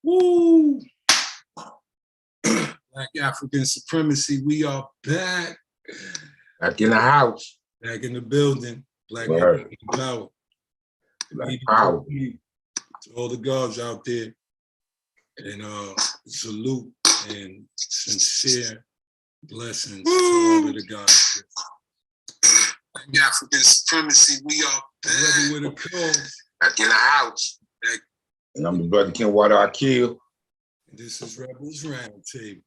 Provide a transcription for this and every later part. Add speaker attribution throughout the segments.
Speaker 1: Woo! Black African supremacy, we are back.
Speaker 2: Back in the house.
Speaker 1: Back in the building. Black African power.
Speaker 2: Black power.
Speaker 1: To all the guards out there. And salute and sincere blessings to all of the guys. Black African supremacy, we are back. Ready with a cause.
Speaker 2: Back in the house. And I'm the brother Ken Water Agyei.
Speaker 1: This is Rebels Roundtable.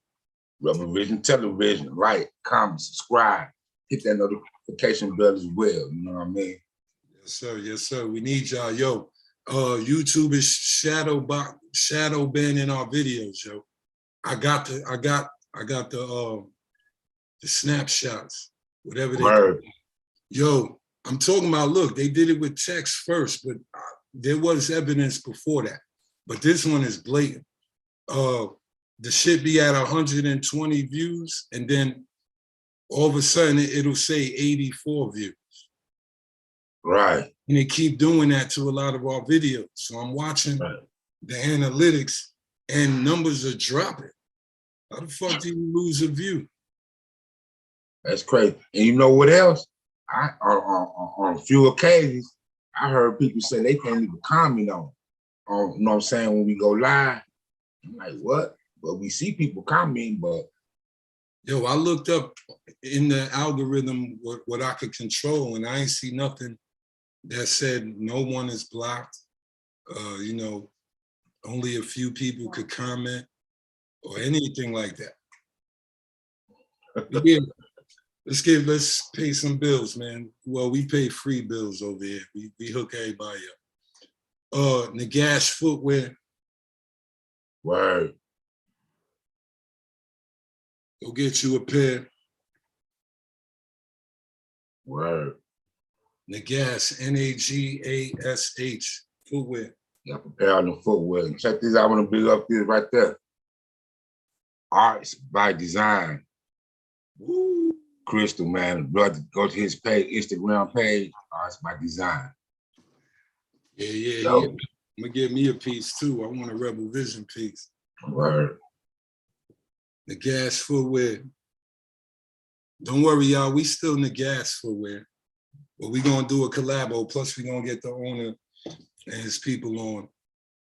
Speaker 2: Rebel Vision Television. Like, comment, subscribe. Hit that notification bell as well. You know what I mean?
Speaker 1: Yes, sir. Yes, sir. We need y'all. Yo, YouTube is shadow banning our videos, yo. I got the snapshots, whatever they do. Yo, I'm talking about, look, they did it with text first, but there was evidence before that. But this one is blatant. The shit be at 120 views, and then all of a sudden it'll say 84 views.
Speaker 2: Right.
Speaker 1: And they keep doing that to a lot of our videos. So I'm watching the analytics and numbers are dropping. How the fuck do you lose a view?
Speaker 2: That's crazy. And you know what else? On a few occasions, I heard people say they can't even comment on, you know what I'm saying, when we go live. I'm like, what? But we see people commenting, but.
Speaker 1: Yo, I looked up in the algorithm what I could control, and I ain't see nothing that said no one is blocked. You know, only a few people could comment or anything like that. Yeah. Let's pay some bills, man. Well, we pay free bills over here. We hook everybody up. Nagash Footwear.
Speaker 2: Word.
Speaker 1: Go get you a pair.
Speaker 2: Word.
Speaker 1: Nagash, N-A-G-A-S-H, footwear.
Speaker 2: Yeah, prepare on the footwear. Check this out. I want to big up this right there. Arts by Design.
Speaker 1: Woo.
Speaker 2: Crystal, man. Brother, go to his page, Instagram page, Arts by Design.
Speaker 1: Yeah. I'm gonna get me a piece too. I want a Rebel Vision piece.
Speaker 2: Word.
Speaker 1: Nagash Footwear. Don't worry, y'all. We still Nagash Footwear. But we're going to do a collabo. Plus, we're going to get the owner and his people on.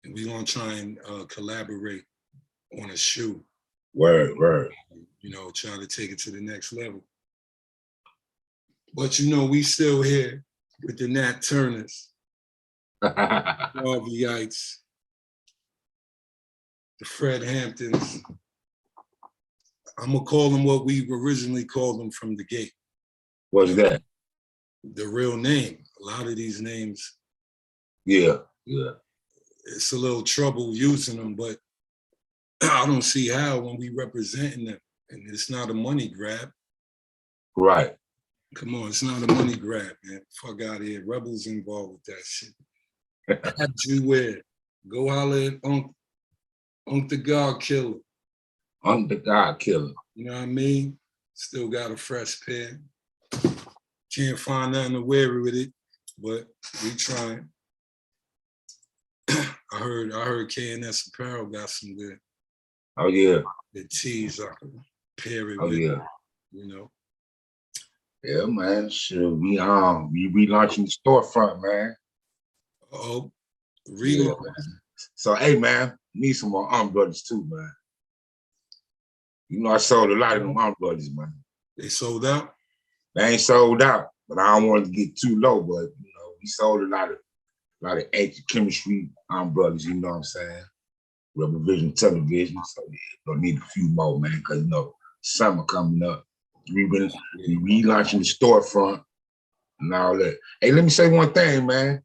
Speaker 1: And we're going to try and collaborate on a shoe.
Speaker 2: Word.
Speaker 1: You know, trying to take it to the next level. But, you know, we still here with the Nat Turners, Harveyites, the Fred Hamptons. I'm going to call them what we originally called them from the gate.
Speaker 2: What's that?
Speaker 1: The real name. A lot of these names.
Speaker 2: Yeah.
Speaker 1: It's a little trouble using them, but I don't see how when we representing them. And it's not a money grab.
Speaker 2: Right.
Speaker 1: Come on, it's not a money grab, man. Fuck out of here. Rebels involved with that shit. Agyei. Go holler at Unc the God Killer.
Speaker 2: Unc the God Killer.
Speaker 1: You know what I mean? Still got a fresh pair. Can't find nothing to wear with it, but we trying. I heard K&S Apparel got some good.
Speaker 2: Oh yeah.
Speaker 1: The tees I can pair it
Speaker 2: with. Yeah.
Speaker 1: You know.
Speaker 2: Yeah, man. Sure. We relaunching the storefront, man.
Speaker 1: Oh, relaunch.
Speaker 2: Yeah, so hey, man, need some more umbrellas too, man. You know, I sold a lot of them umbrellas, man.
Speaker 1: They sold out?
Speaker 2: They ain't sold out, but I don't want to get too low. But you know, we sold a lot of ancient chemistry umbrellas. You know what I'm saying? Rebel Vision Television. So yeah, don't need a few more, man, because you know, summer coming up. We relaunching the storefront and all that. Hey, let me say one thing, man.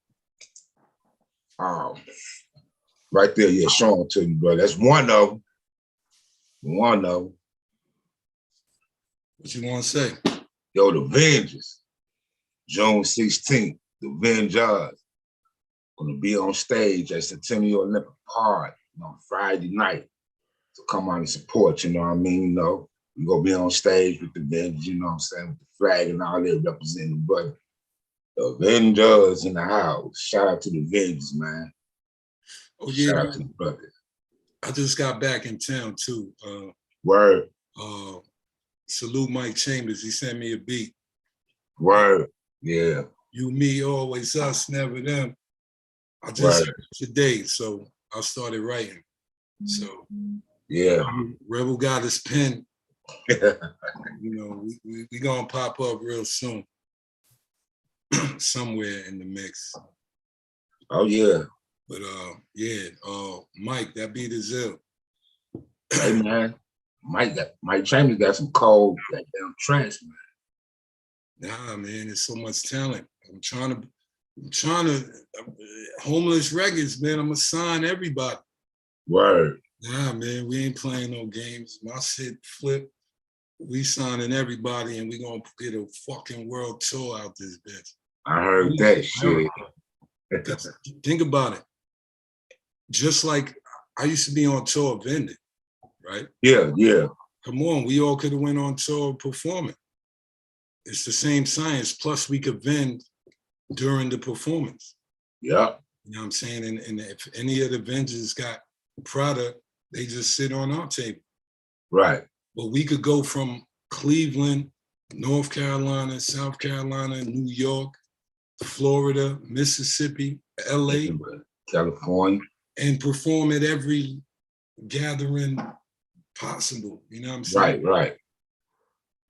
Speaker 2: Right there, yeah, showing to you, bro. That's one of them. One of them.
Speaker 1: What you want to say?
Speaker 2: Yo, the Avengers, June 16th, the Avengers gonna be on stage at Centennial Olympic Park on Friday night. So come on and support, you know what I mean? You know, We gonna be on stage with the Avengers, you know what I'm saying, with the flag and all that representing the brother. The Avengers in the house. Shout out to the Avengers, man.
Speaker 1: Oh yeah,
Speaker 2: Shout out to the brother.
Speaker 1: I just got back in town too.
Speaker 2: Word.
Speaker 1: Salute Mike Chambers. He sent me a beat.
Speaker 2: Word. Yeah.
Speaker 1: You, me, always us, never them. I just today, so I started writing. So
Speaker 2: yeah,
Speaker 1: Rebel got his pen. You know, we gonna pop up real soon, somewhere in the mix.
Speaker 2: Oh yeah.
Speaker 1: But Mike, that beat is ill.
Speaker 2: Hey man, Mike Chambers got some cold goddamn trance, man.
Speaker 1: Nah, man, there's so much talent. I'm trying to Homeless Records, man. I'm gonna sign everybody.
Speaker 2: Word.
Speaker 1: Nah, man, we ain't playing no games. My shit flip. We signing everybody, and we gonna get a fucking world tour out this bitch.
Speaker 2: I heard that shit.
Speaker 1: Think about it. Just like I used to be on tour vending, right?
Speaker 2: Yeah, yeah.
Speaker 1: Come on, we all could have went on tour performing. It's the same science. Plus, we could vend during the performance.
Speaker 2: Yeah.
Speaker 1: You know what I'm saying? And if any of the vendors got product, they just sit on our table.
Speaker 2: Right.
Speaker 1: But we could go from Cleveland, North Carolina, South Carolina, New York, Florida, Mississippi, LA,
Speaker 2: California,
Speaker 1: and perform at every gathering possible. You know what I'm saying?
Speaker 2: Right.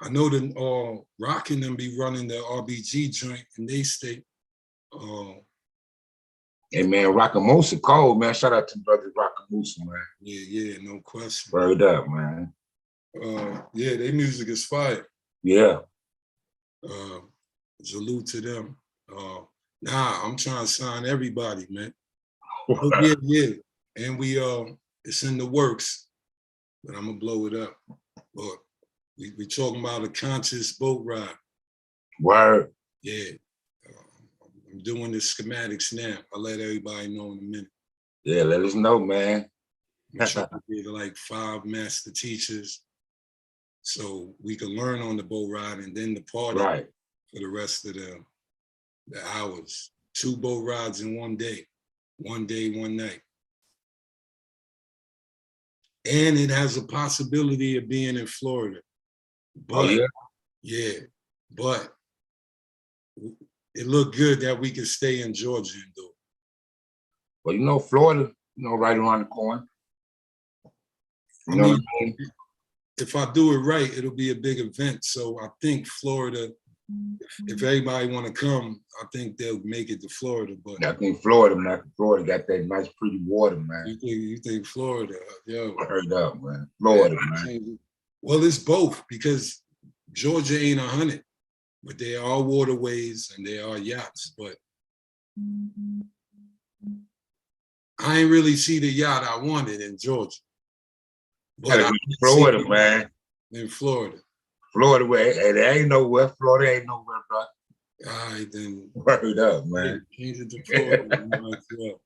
Speaker 1: I know that Rockin' them be running the RBG joint in they state.
Speaker 2: Hey man, Rockamusa cold, man. Shout out to brother Rockamusa, man.
Speaker 1: Yeah, no question.
Speaker 2: Word up, man.
Speaker 1: Yeah, their music is fire.
Speaker 2: Yeah.
Speaker 1: Salute to them. I'm trying to sign everybody, man. Yeah. And it's in the works, but I'm gonna blow it up. But we talking about a conscious boat ride.
Speaker 2: Word.
Speaker 1: Yeah. I'm doing the schematics now. I'll let everybody know in a minute.
Speaker 2: Yeah, let us know, man.
Speaker 1: I'm trying to get like 5 master teachers so we can learn on the boat ride and then the party for the rest of the hours. 2 boat rides in one day, 1 night. And it has a possibility of being in Florida. But, but it looked good that we could stay in Georgia and do it.
Speaker 2: Well, you know, Florida, right around the corner. You know what I mean?
Speaker 1: If I do it right, it'll be a big event. So I think Florida, if everybody want to come, I think they'll make it to Florida. But
Speaker 2: I think Florida, man. Florida got that nice, pretty water, man.
Speaker 1: You think Florida? Yo,
Speaker 2: heard up, man. Florida, man.
Speaker 1: Well, it's both because Georgia ain't 100, but there are waterways and there are yachts. But I ain't really see the yacht I wanted in Georgia. But
Speaker 2: Florida, man.
Speaker 1: In Florida.
Speaker 2: Florida, where there ain't nowhere. Florida ain't nowhere, bro.
Speaker 1: All right, then.
Speaker 2: Word up, man.
Speaker 1: Change it to Florida.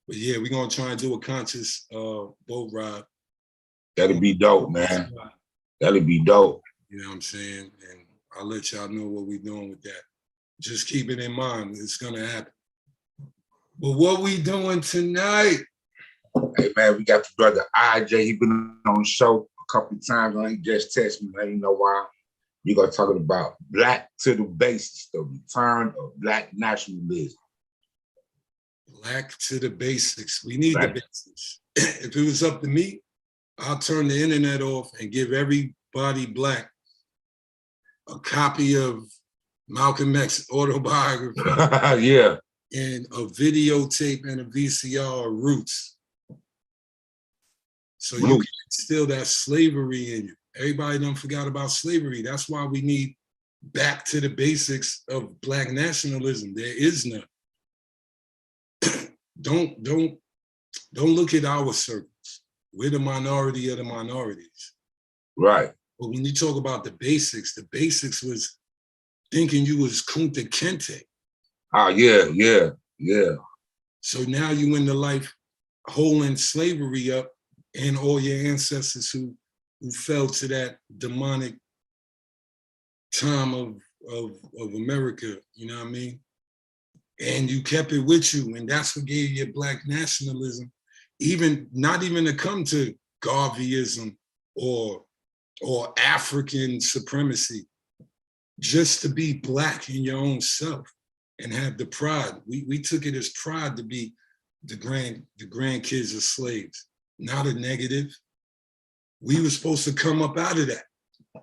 Speaker 1: But yeah, we're gonna try and do a conscious boat ride.
Speaker 2: That'll be dope, man. That'll be dope.
Speaker 1: You know what I'm saying? And I'll let y'all know what we're doing with that. Just keep it in mind, it's gonna happen. But what we doing tonight?
Speaker 2: Hey man, we got the brother Agyei. He been on the show a couple of times. He just texted me, man. You know why? We're gonna talk about Black to the Basics, the return of Black nationalism.
Speaker 1: Black to the basics. We need the basics. If it was up to me, I'll turn the internet off and give everybody Black a copy of Malcolm X's autobiography.
Speaker 2: Yeah.
Speaker 1: And a videotape and a VCR of Roots. So you can instill that slavery in you. Everybody done forgot about slavery. That's why we need back to the basics of Black nationalism. There is none. Don't look at our circles. We're the minority of the minorities.
Speaker 2: Right.
Speaker 1: But when you talk about the basics was thinking you was Kunta Kinte.
Speaker 2: Oh, yeah.
Speaker 1: So now you in the life holding slavery up and all your ancestors who who fell to that demonic time of America, you know what I mean? And you kept it with you, and that's what gave you Black nationalism, even not even to come to Garveyism or African supremacy, just to be Black in your own self and have the pride. We took it as pride to be the grandkids of slaves, not a negative. We were supposed to come up out of that.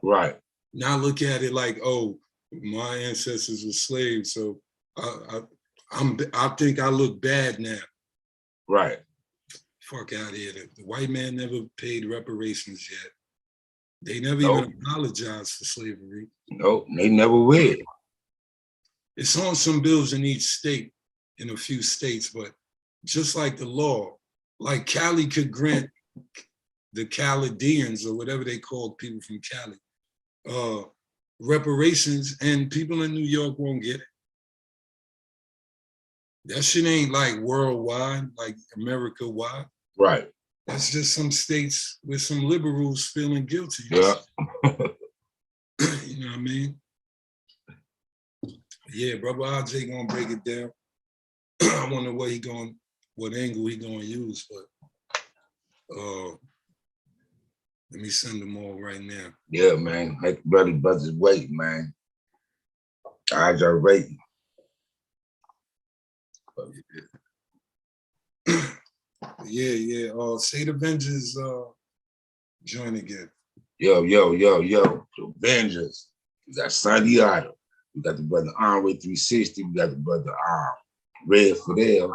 Speaker 2: Right.
Speaker 1: Not look at it like, oh, my ancestors were slaves, so I think I look bad now.
Speaker 2: Right.
Speaker 1: Fuck out of here. The white man never paid reparations yet. They never even apologized for slavery.
Speaker 2: Nope, they never will.
Speaker 1: It's on some bills in each state, in a few states, but just like the law, like Cali could grant the Chaldeans or whatever they called people from Cali, reparations, and people in New York won't get it. That shit ain't like worldwide, like America-wide.
Speaker 2: Right.
Speaker 1: That's just some states with some liberals feeling guilty.
Speaker 2: Yeah.
Speaker 1: You know what I mean? Yeah, brother Agyei gonna break it down. I wonder what angle he gonna use, but let me send them all right now.
Speaker 2: Yeah, man. Make brothers wait, man. Agyei waiting.
Speaker 1: Yeah. Say the Avengers join again.
Speaker 2: Yo. The Avengers. We got Sunday Idol. We got the brother Andre 360. We got the brother Red Fidel.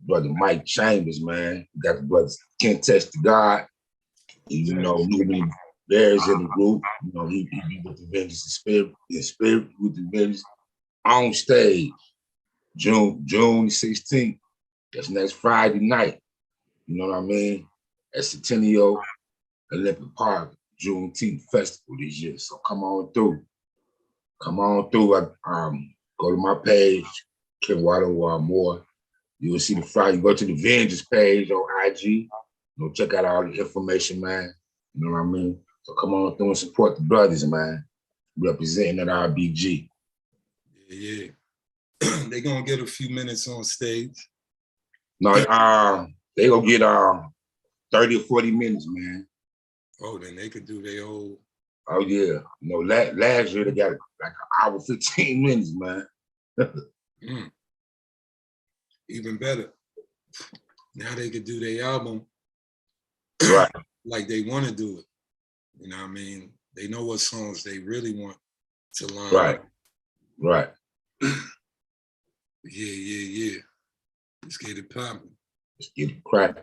Speaker 2: Brother Mike Chambers, man. We got the brother Can't Test the God. You know, Newman Bears in the group. You know, he be with the Avengers in spirit with the Avengers on stage. June 16th. That's next Friday night. You know what I mean? At Centennial Olympic Park, Juneteenth Festival this year. So come on through. Come on through. Go to my page, Ken Water Moore. You will see the Friday. Go to the Avengers page on IG. You know, check out all the information, man. You know what I mean? So come on through and support the brothers, man. Representing at RBG.
Speaker 1: Yeah. They gonna get a few minutes on stage.
Speaker 2: No, they gonna get 30 or 40 minutes, man.
Speaker 1: Oh, then they could do their whole.
Speaker 2: Oh yeah. You know, last year they got like an hour, 15 minutes, man.
Speaker 1: Even better. Now they could do their album
Speaker 2: right
Speaker 1: like they want to do it. You know what I mean? They know what songs they really want to line up.
Speaker 2: Right.
Speaker 1: Yeah. Let's get it popping.
Speaker 2: Let's get it cracking.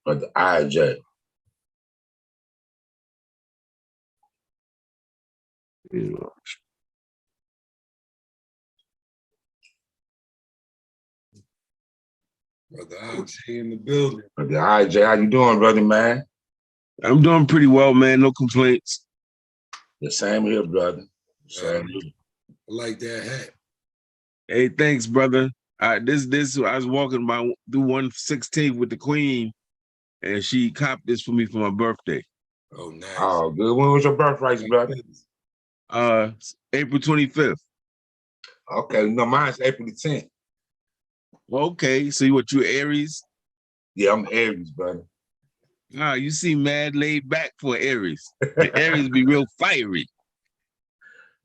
Speaker 2: But the Agyei.
Speaker 1: Brother Agyei in the building.
Speaker 2: Brother Agyei, how you doing, brother, man?
Speaker 3: I'm doing pretty well, man. No complaints.
Speaker 2: The same here, brother. Same here.
Speaker 1: I like that hat.
Speaker 3: Hey, thanks, brother. I was walking through 116th with the Queen, and she copped this for me for my birthday.
Speaker 1: Oh, nice.
Speaker 2: Oh, good. When was your birthday, brother?
Speaker 3: April 25th.
Speaker 2: Okay, no, mine's April the 10th.
Speaker 3: Okay, so you Aries?
Speaker 2: Yeah, I'm Aries, brother.
Speaker 3: You seem mad laid back for Aries. Aries be real fiery.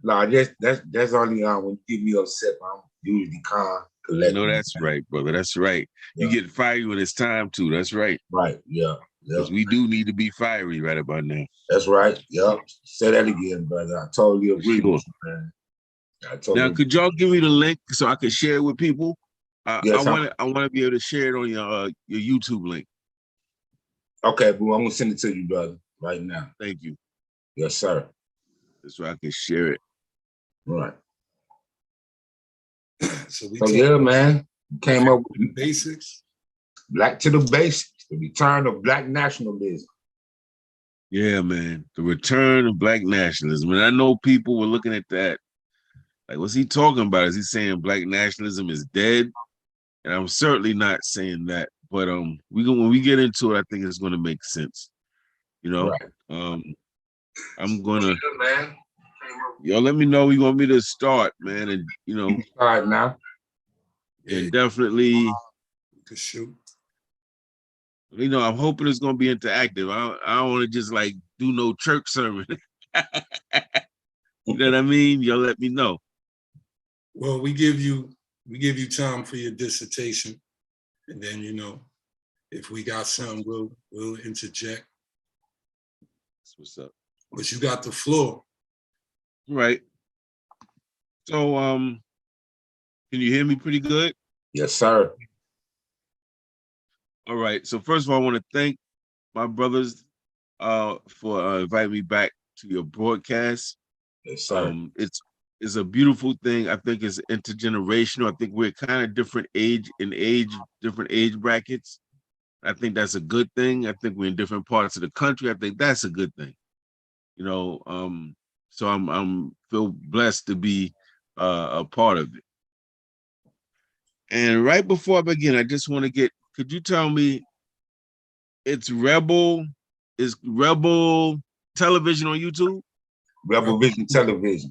Speaker 2: No, that's only when you get me upset. I'm usually calm, collected.
Speaker 3: No, that's right, brother. That's right. Yeah. You get fiery when it's time to. That's right.
Speaker 2: Right. Yeah.
Speaker 3: Because we do need to be fiery right about now.
Speaker 2: That's right. Yep. Say that again, brother. I totally agree with you, man.
Speaker 3: Now, could y'all give me the link so I can share it with people?
Speaker 2: Yes,
Speaker 3: I want to be able to share it on your YouTube link.
Speaker 2: Okay, boo. I'm gonna send it to you, brother, right now.
Speaker 3: Thank you.
Speaker 2: Yes, sir.
Speaker 3: So I can share it.
Speaker 2: Right.
Speaker 1: So
Speaker 2: yeah, man. Came up with
Speaker 1: the basics.
Speaker 2: Black to the basics. The return of Black nationalism.
Speaker 3: Yeah, man. The return of Black nationalism. And I know people were looking at that. Like, what's he talking about? Is he saying Black nationalism is dead? And I'm certainly not saying that. But when we get into it, I think it's gonna make sense. You know,
Speaker 2: Right.
Speaker 3: I'm gonna
Speaker 2: Yeah, man.
Speaker 3: y'all let me know where you want me to start, man, and
Speaker 2: All right now.
Speaker 1: Yeah,
Speaker 3: and definitely,
Speaker 1: you can shoot.
Speaker 3: I'm hoping it's gonna be interactive. I don't want to just like do no church sermon. You know what I mean? Y'all let me know.
Speaker 1: Well, we give you time for your dissertation, and then if we got something, we'll interject.
Speaker 3: That's what's up.
Speaker 1: But you got the floor.
Speaker 3: Right. So can you hear me pretty good?
Speaker 2: Yes, sir.
Speaker 3: All right. So first of all, I want to thank my brothers for inviting me back to your broadcast.
Speaker 2: Yes, sir.
Speaker 3: It's a beautiful thing. I think it's intergenerational. I think we're kind of different different age brackets. I think that's a good thing. I think we're in different parts of the country. I think that's a good thing. So I'm feel blessed to be a part of it. And right before I begin, I just want to could you tell me is Rebel Television on YouTube?
Speaker 2: Rebel Vision Television.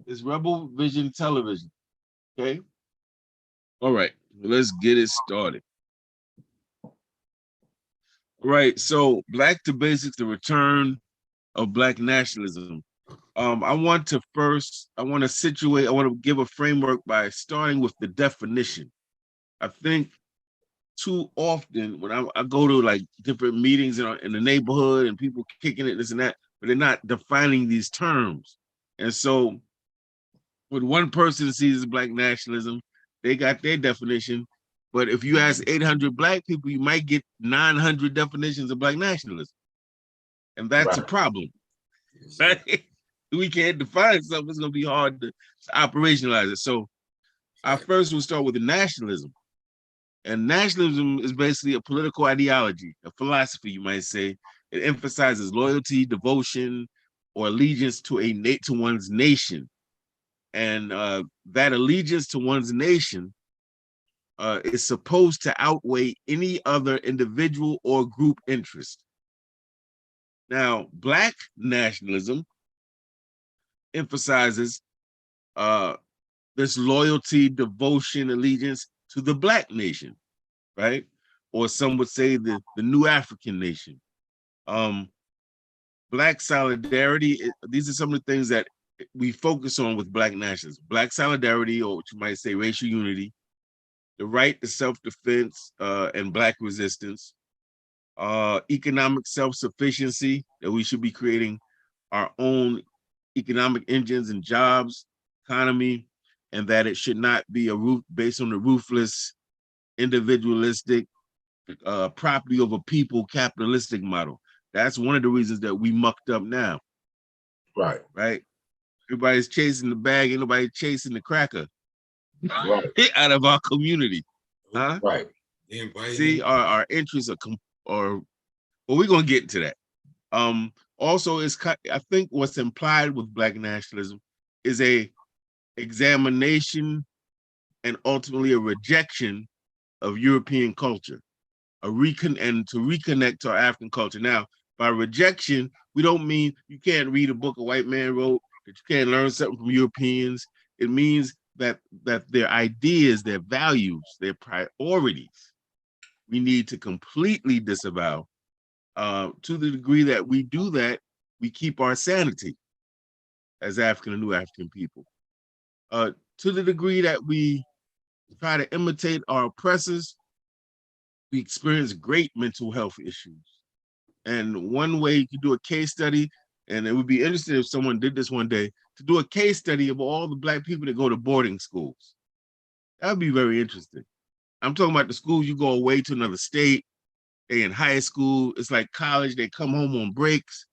Speaker 3: It's Rebel Vision Television. Okay. All right. Let's get it started. All right. So Black to Basics, the return of Black nationalism. I want to give a framework by starting with the definition. I think too often when I go to like different meetings in the neighborhood and people kicking it, this and that, but they're not defining these terms. And so when one person sees Black nationalism, they got their definition. But if you ask 800 Black people, you might get 900 definitions of Black nationalism. And that's a problem. Right? We can't define something, it's going to be hard to operationalize it. So I first will start with the nationalism. And nationalism is basically a political ideology, a philosophy, you might say. It emphasizes loyalty, devotion, or allegiance to one's nation. And that allegiance to one's nation is supposed to outweigh any other individual or group interest. Now, Black nationalism emphasizes this loyalty, devotion, allegiance to the Black nation, right? Or some would say the new African nation. Black solidarity, these are some of the things that we focus on with Black nationalism. Black solidarity, or what you might say racial unity, the right to self-defense and Black resistance, economic self-sufficiency, that we should be creating our own economic engines and jobs, economy, and that it should not be based on the ruthless, individualistic, property over people capitalistic model. That's one of the reasons that we mucked up now.
Speaker 2: Right.
Speaker 3: Right. Everybody's chasing the bag, ain't nobody chasing the cracker.
Speaker 2: Right.
Speaker 3: Out of our community. Huh?
Speaker 2: Right.
Speaker 3: See, our interests well, we're gonna get into that. Also, I think what's implied with Black nationalism is a examination and ultimately a rejection of European culture, and to reconnect to our African culture. Now, by rejection, we don't mean you can't read a book a white man wrote, that you can't learn something from Europeans. It means that their ideas, their values, their priorities, we need to completely disavow. To the degree that we do that, we keep our sanity as African and New African people. To the degree that we try to imitate our oppressors, we experience great mental health issues. And one way you could do a case study, and it would be interesting if someone did this one day, to do a case study of all the Black people that go to boarding schools. That would be very interesting. I'm talking about the schools you go away to another state, they in high school, it's like college, they come home on breaks,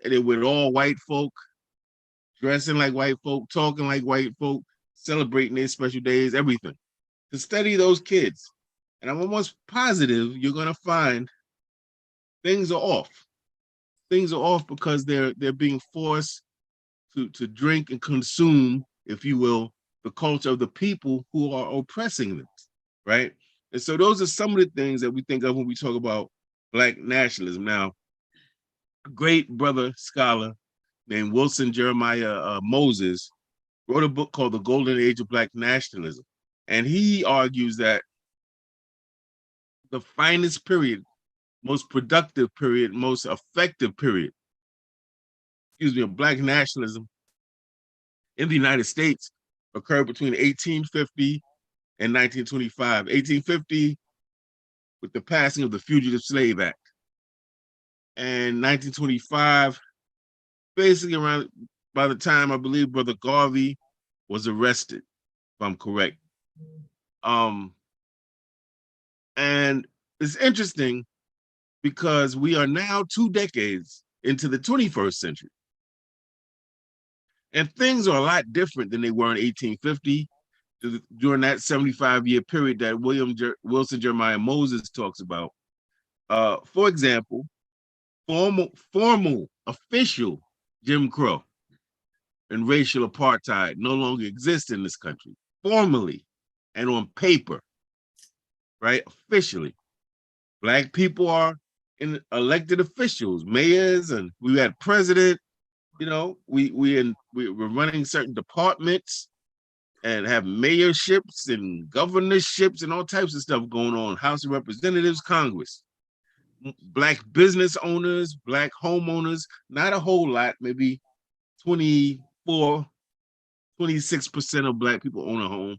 Speaker 3: and they're with all white folk, dressing like white folk, talking like white folk, celebrating their special days, everything. To study those kids. And I'm almost positive you're gonna find things are off. Things are off because they're being forced to drink and consume, if you will, the culture of the people who are oppressing them, right? And so those are some of the things that we think of when we talk about Black nationalism. Now, a great brother scholar named Wilson Jeremiah Moses wrote a book called The Golden Age of Black Nationalism. And he argues that the finest period, most productive period, most effective period, of Black nationalism in the United States occurred between 1850 and 1925. 1850 with the passing of the Fugitive Slave Act. And 1925, basically around by the time I believe Brother Garvey was arrested, if I'm correct. And it's interesting because we are now 2 decades into the 21st century. And things are a lot different than they were in 1850 during that 75-year period that Wilson Jeremiah Moses talks about. For example, formal, official Jim Crow and racial apartheid no longer exist in this country, formally and on paper, right? Officially. Black people are elected officials, mayors, and we had president. You know, we're running certain departments and have mayorships and governorships and all types of stuff going on. House of Representatives, Congress. Black business owners, Black homeowners, not a whole lot, maybe 24, 26% of Black people own a home.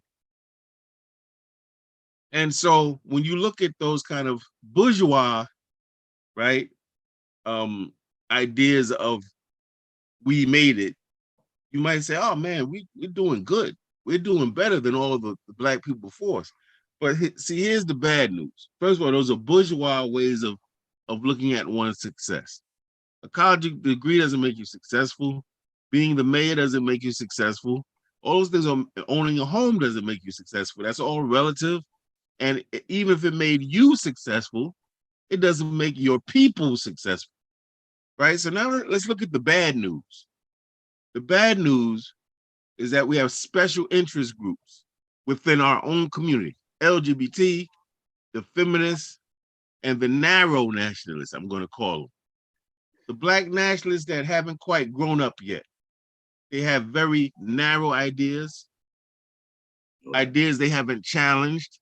Speaker 3: And so when you look at those kind of bourgeois, right, ideas of we made it, you might say, oh man, we're doing good. We're doing better than all of the Black people before us. But see, here's the bad news. First of all, those are bourgeois ways of looking at one's success. A college degree doesn't make you successful. Being the mayor doesn't make you successful. All those things, owning a home doesn't make you successful. That's all relative. And even if it made you successful, it doesn't make your people successful, right? So now let's look at the bad news. The bad news is that we have special interest groups within our own community, LGBT, the feminists, and the narrow nationalists, I'm going to call them. The Black nationalists that haven't quite grown up yet. They have very narrow ideas they haven't challenged.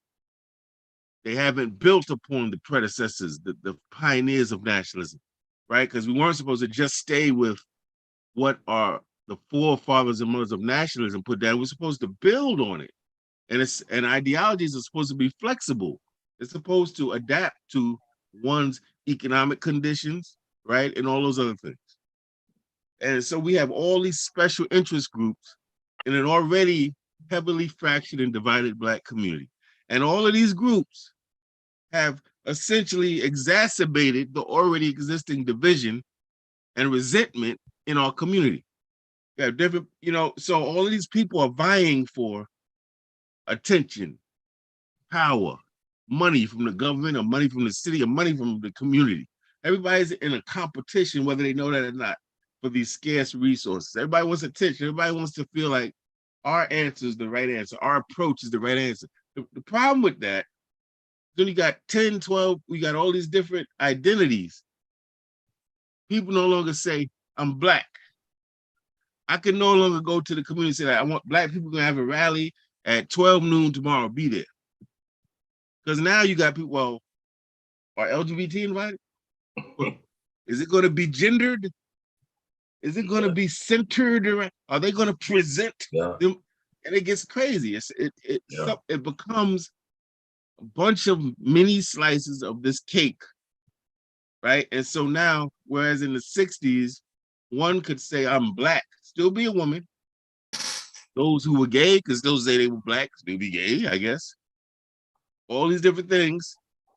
Speaker 3: They haven't built upon the predecessors, the pioneers of nationalism, right? Because we weren't supposed to just stay with what are the forefathers and mothers of nationalism put down. We're supposed to build on it. And ideologies are supposed to be flexible. It's supposed to adapt to one's economic conditions, right? And all those other things. And so we have all these special interest groups in an already heavily fractured and divided Black community. And all of these groups have essentially exacerbated the already existing division and resentment in our community. We have different, so all of these people are vying for attention, power, money from the government or money from the city or money from the community. Everybody's in a competition, whether they know that or not, for these scarce resources. Everybody wants attention. Everybody wants to feel like our answer is the right answer. Our approach is the right answer. The problem with that, then you got 10, 12, we got all these different identities. People no longer say, I'm Black. I can no longer go to the community and say, I want Black people to have a rally at 12 noon tomorrow, be there. Because now you got people, well, are LGBT invited? Is it going to be gendered? Is it going to be centered around? Are they going to present them? And it gets crazy. It becomes a bunch of mini slices of this cake, right? And so now, whereas in the 60s, one could say, I'm Black, still be a woman. Those who were gay could still say they were Black, still be gay, I guess. All these different things,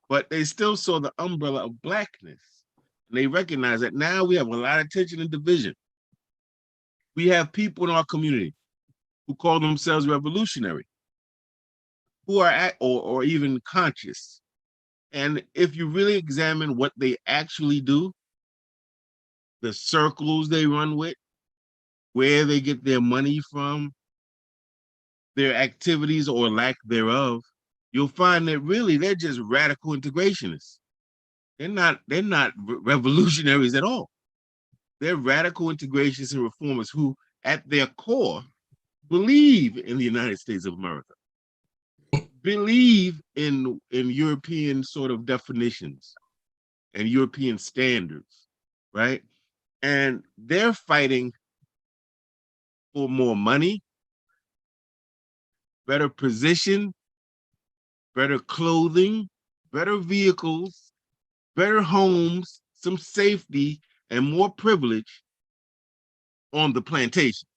Speaker 3: but they still saw the umbrella of Blackness. And they recognize that now we have a lot of tension and division. We have people in our community who call themselves revolutionary, who are or even conscious. And if you really examine what they actually do, the circles they run with, where they get their money from, their activities or lack thereof, you'll find that really they're just radical integrationists. They're not revolutionaries at all. They're radical integrationists and reformers who, at their core, believe in the United States of America, believe in European sort of definitions and European standards, right? And they're fighting for more money, better position, better clothing, better vehicles, better homes, some safety, and more privilege on the plantation.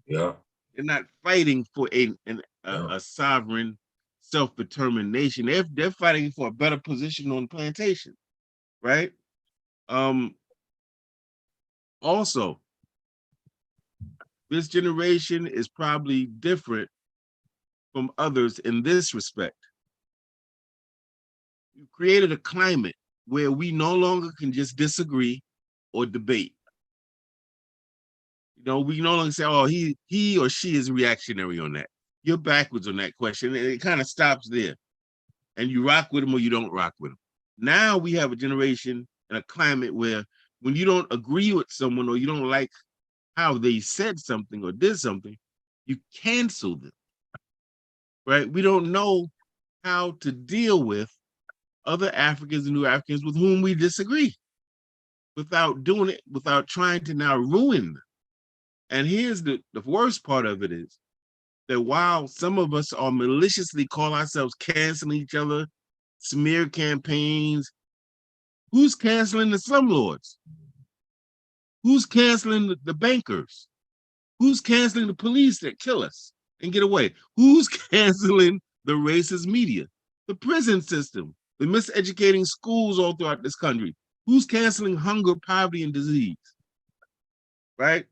Speaker 2: Yeah.
Speaker 3: They're not fighting for a sovereign, self-determined nation. They're fighting for a better position on the plantation, right? Also, this generation is probably different from others in this respect. You created a climate where we no longer can just disagree or debate. You know, we no longer say, oh, he or she is reactionary on that. You're backwards on that question. And it kind of stops there. And you rock with them or you don't rock with them. Now we have a generation and a climate where when you don't agree with someone or you don't like how they said something or did something, you cancel them, right? We don't know how to deal with other Africans and new Africans with whom we disagree without doing it, without trying to now ruin them. And here's the worst part of it is that while some of us are maliciously call ourselves canceling each other, smear campaigns, who's canceling the slumlords? Who's canceling the bankers? Who's canceling the police that kill us and get away? Who's canceling the racist media, the prison system, the miseducating schools all throughout this country? Who's canceling hunger, poverty, and disease, right?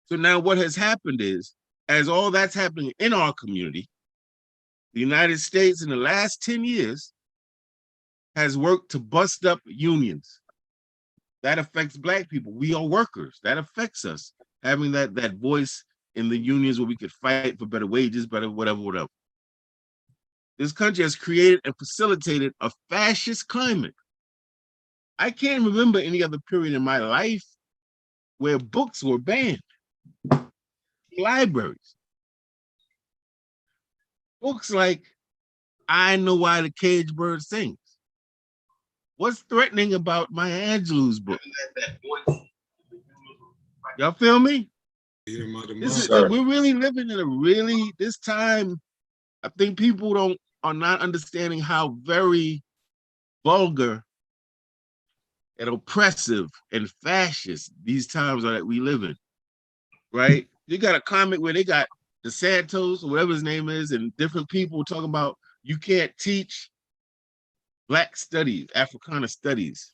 Speaker 3: So now what has happened is, as all that's happening in our community, the United States in the last 10 years has worked to bust up unions. That affects Black people. We are workers. That affects us, having that voice in the unions where we could fight for better wages, better whatever. This country has created and facilitated a fascist climate. I can't remember any other period in my life where books were banned. Libraries. Books like I Know Why the Caged Bird Sings. What's threatening about Maya Angelou's book? Y'all feel me? We're really living in this time. I think people are not understanding how very vulgar and oppressive and fascist these times are that we live in, right? You got a climate where they got DeSantos or whatever his name is, and different people talking about you can't teach Black studies, Africana studies.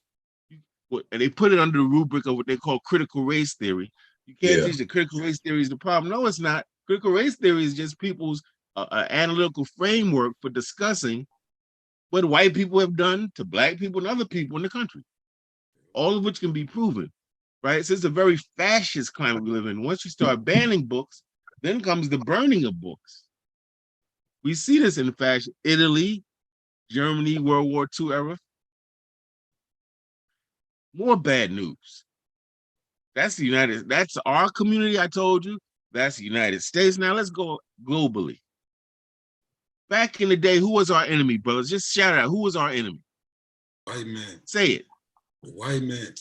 Speaker 3: And they put it under the rubric of what they call critical race theory. You can't teach the critical race theory is the problem. No, it's not. Critical race theory is just people's analytical framework for discussing what white people have done to Black people and other people in the country, all of which can be proven, right? So it's a very fascist climate we live in. Once you start banning books, then comes the burning of books. We see this in fashion, Italy, Germany, World War II era. More bad news. That's our community, I told you. That's the United States. Now let's go globally. Back in the day, who was our enemy, brothers? Just shout it out. Who was our enemy?
Speaker 1: White man.
Speaker 3: Say it.
Speaker 1: The white man.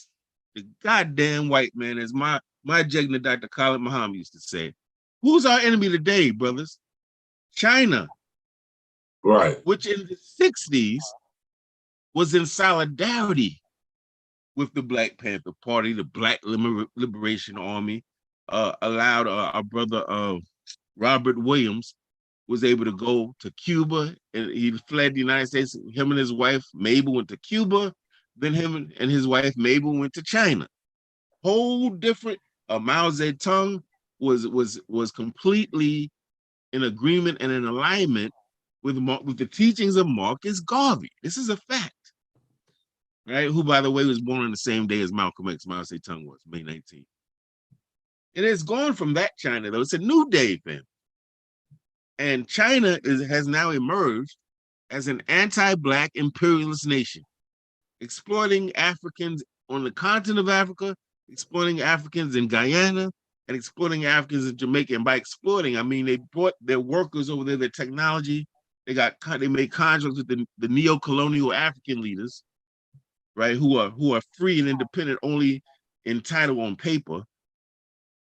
Speaker 3: The goddamn white man, as my Jegna Dr. Khalid Muhammad used to say. Who's our enemy today, brothers? China.
Speaker 2: Right.
Speaker 3: Which in the 60s was in solidarity with the Black Panther Party, the Black Liberation Army, allowed our brother Robert Williams was able to go to Cuba, and he fled the United States. Him and his wife Mabel went to Cuba. Then him and his wife Mabel went to China. Whole different. Mao Zedong was completely in agreement and in alignment with the teachings of Marcus Garvey. This is a fact, right? Who, by the way, was born on the same day as Malcolm X. Mao Zedong was, May 19th. It has gone from that China, though. It's a new day, fam. And China has now emerged as an anti-Black imperialist nation, exploiting Africans on the continent of Africa, exploiting Africans in Guyana, and exploiting Africans in Jamaica. And by exploiting, I mean they brought their workers over there, their technology. They made contracts with the neo-colonial African leaders, right, who are free and independent, only entitled on paper,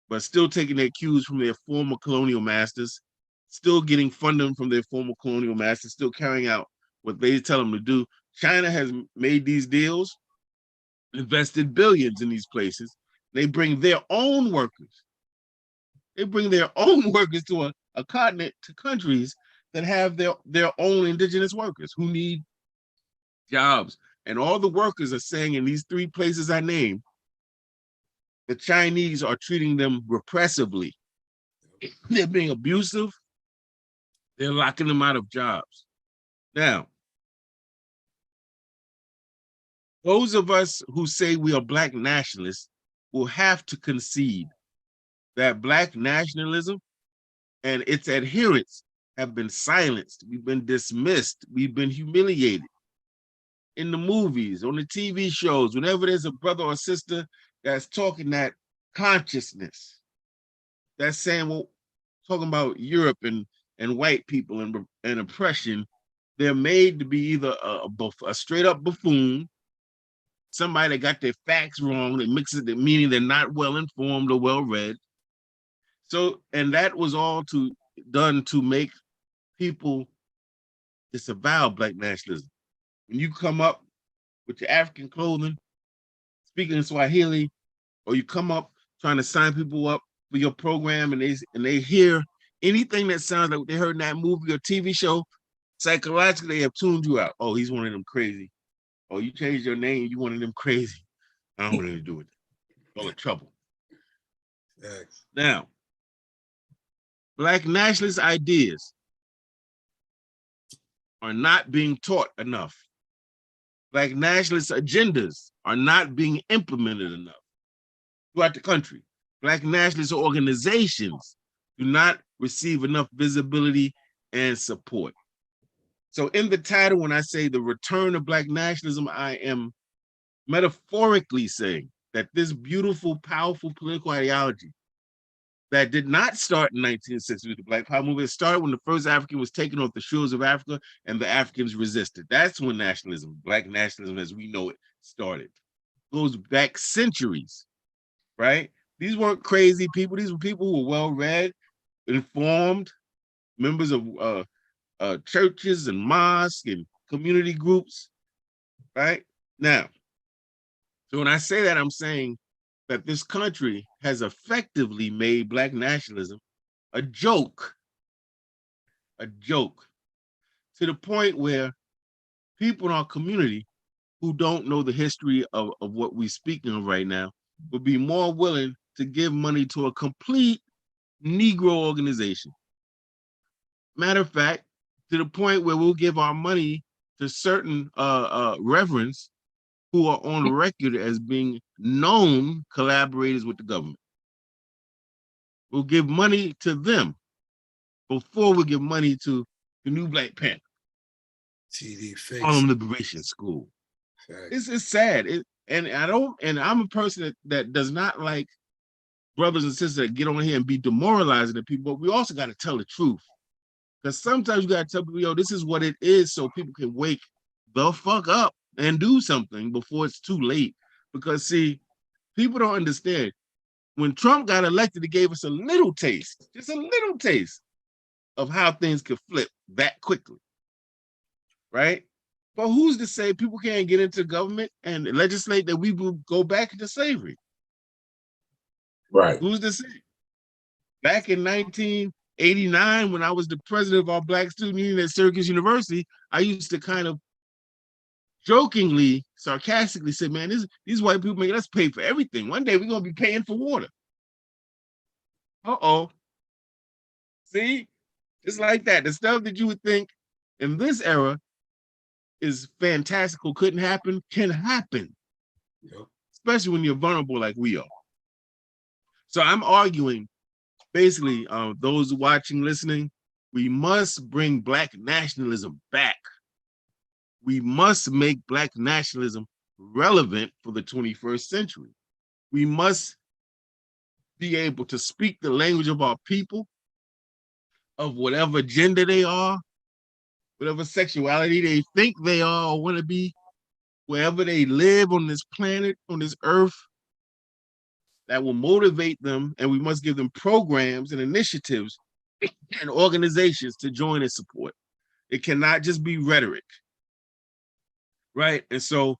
Speaker 3: but still taking their cues from their former colonial masters, still getting funding from their former colonial masters, still carrying out what they tell them to do. China has made these deals, invested billions in these places. They bring their own workers. They bring their own workers to a continent, to countries that have their own indigenous workers who need jobs. And all the workers are saying in these three places I named, the Chinese are treating them repressively. They're being abusive. They're locking them out of jobs. Now, those of us who say we are Black nationalists will have to concede that Black nationalism and its adherents have been silenced. We've been dismissed. We've been humiliated in the movies, on the TV shows, whenever there's a brother or sister that's talking that consciousness, that's saying, well, talking about Europe and white people and oppression, they're made to be either a straight up buffoon, somebody that got their facts wrong, that mixes it, meaning they're not well informed or well read. So, and that was all done to make people disavow Black nationalism. When you come up with your African clothing, speaking in Swahili, or you come up trying to sign people up for your program, and they hear anything that sounds like what they heard in that movie or TV show, psychologically they have tuned you out. Oh, he's one of them crazy. Oh, you changed your name, you one of them crazy. I don't want anything to do with it. All the trouble.
Speaker 1: Thanks.
Speaker 3: Now, Black nationalist ideas are not being taught enough. Black nationalist agendas are not being implemented enough throughout the country. Black nationalist organizations do not receive enough visibility and support. So in the title, when I say the return of Black nationalism, I am metaphorically saying that this beautiful, powerful political ideology that did not start in 1960 with the Black Power movement, it started when the first African was taken off the shores of Africa and the Africans resisted. That's when nationalism, Black nationalism as we know it, started. It goes back centuries, right? These weren't crazy people. These were people who were well-read, informed, members of churches and mosques and community groups, right? Now, so when I say that, I'm saying that this country has effectively made Black nationalism a joke, to the point where people in our community who don't know the history of what we're speaking of right now would be more willing to give money to a complete Negro organization. Matter of fact, to the point where we'll give our money to certain reverends who are on record as being known collaborators with the government. We'll give money to them before we give money to the New Black Panther.
Speaker 1: TD Face.
Speaker 3: Harlem Liberation School. It's sad. And I'm a person that does not like brothers and sisters that get on here and be demoralizing to people, but we also got to tell the truth. Because sometimes you got to tell people, yo, this is what it is, so people can wake the fuck up and do something before it's too late. Because see, people don't understand. When Trump got elected, it gave us a little taste, just a little taste of how things could flip that quickly, right? But who's to say people can't get into government and legislate that we will go back into slavery?
Speaker 2: Right.
Speaker 3: Who's to say? Back in 1989, when I was the president of our Black Student Union at Syracuse University, I used to kind of jokingly, sarcastically say, man, these white people make us pay for everything. One day we're going to be paying for water. Uh-oh. See? Just like that. The stuff that you would think in this era is fantastical, couldn't happen, can happen.
Speaker 1: Yep.
Speaker 3: Especially when you're vulnerable like we are. So I'm arguing, basically, those watching, listening, We must bring Black nationalism back. We must make Black nationalism relevant for the 21st century. We must be able to speak the language of our people, of whatever gender they are, whatever sexuality they think they are or want to be, wherever they live on this planet, on this earth, that will motivate them, and we must give them programs and initiatives and organizations to join and support. It cannot just be rhetoric, right? And so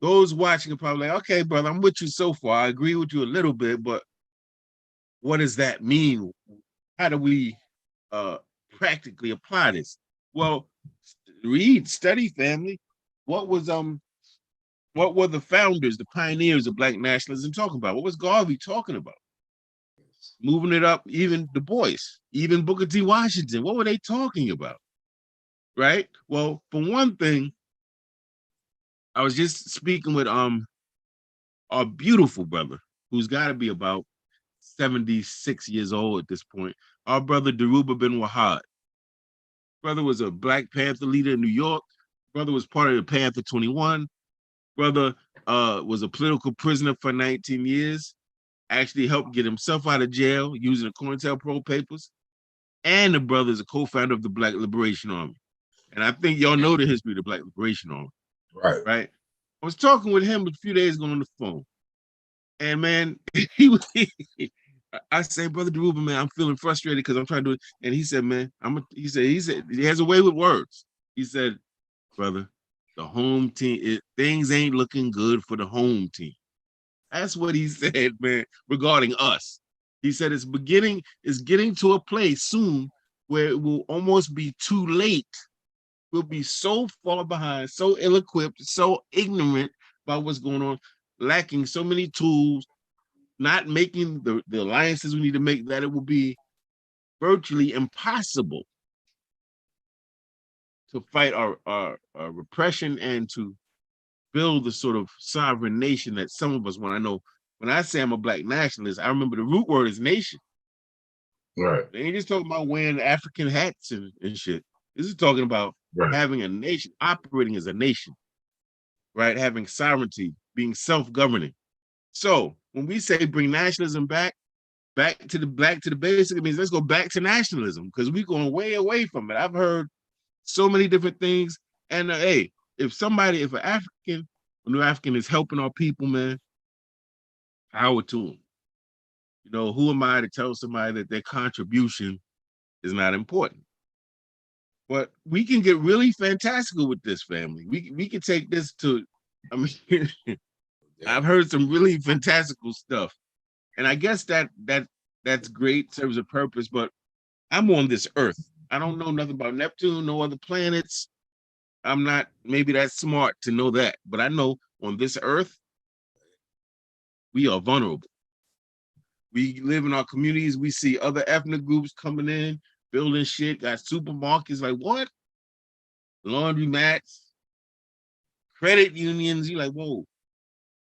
Speaker 3: those watching are probably like, okay, brother, I'm with you so far. I agree with you a little bit, but what does that mean? How do we practically apply this? Well, read, study, family. What were the founders, the pioneers of Black nationalism talking about? What was Garvey talking about? Moving it up, even Du Bois, even Booker T. Washington. What were they talking about? Right? Well, for one thing, I was just speaking with our beautiful brother, who's got to be about 76 years old at this point. Our brother Dhoruba bin Wahad. Brother was a Black Panther leader in New York. Brother was part of the Panther 21. Brother was a political prisoner for 19 years. Actually helped get himself out of jail using the COINTELPRO papers. And the brother is a co-founder of the Black Liberation Army. And I think y'all know the history of the Black Liberation Army. Right. I was talking with him a few days ago on the phone. And man, I say, brother Dhoruba, man, I'm feeling frustrated because I'm trying to do it. And he said, man, he said he has a way with words. He said, brother, the home team, things ain't looking good for the home team. That's what he said, man, regarding us. He said it's getting to a place soon where it will almost be too late. We'll be so far behind, so ill-equipped, so ignorant about what's going on, lacking so many tools, not making the alliances we need to make, that it will be virtually impossible to fight our repression and to build the sort of sovereign nation that some of us want. I know when I say I'm a Black nationalist, I remember the root word is nation.
Speaker 2: Right.
Speaker 3: They ain't just talking about wearing African hats and shit. This is talking about having a nation, operating as a nation, right? Having sovereignty, being self-governing. So when we say bring nationalism back to the basic, it means let's go back to nationalism because we're going way away from it. I've heard so many different things. And hey, if an African, a new African is helping our people, man, power to them. You know, who am I to tell somebody that their contribution is not important? But we can get really fantastical with this, family. We can take this to, I mean, I've heard some really fantastical stuff. And I guess that's great, serves a purpose, but I'm on this earth. I don't know nothing about Neptune, no other planets. I'm not maybe that smart to know that, but I know on this earth, we are vulnerable. We live in our communities. We see other ethnic groups coming in, building shit, got supermarkets, like what? Laundry mats, credit unions. You're like, whoa,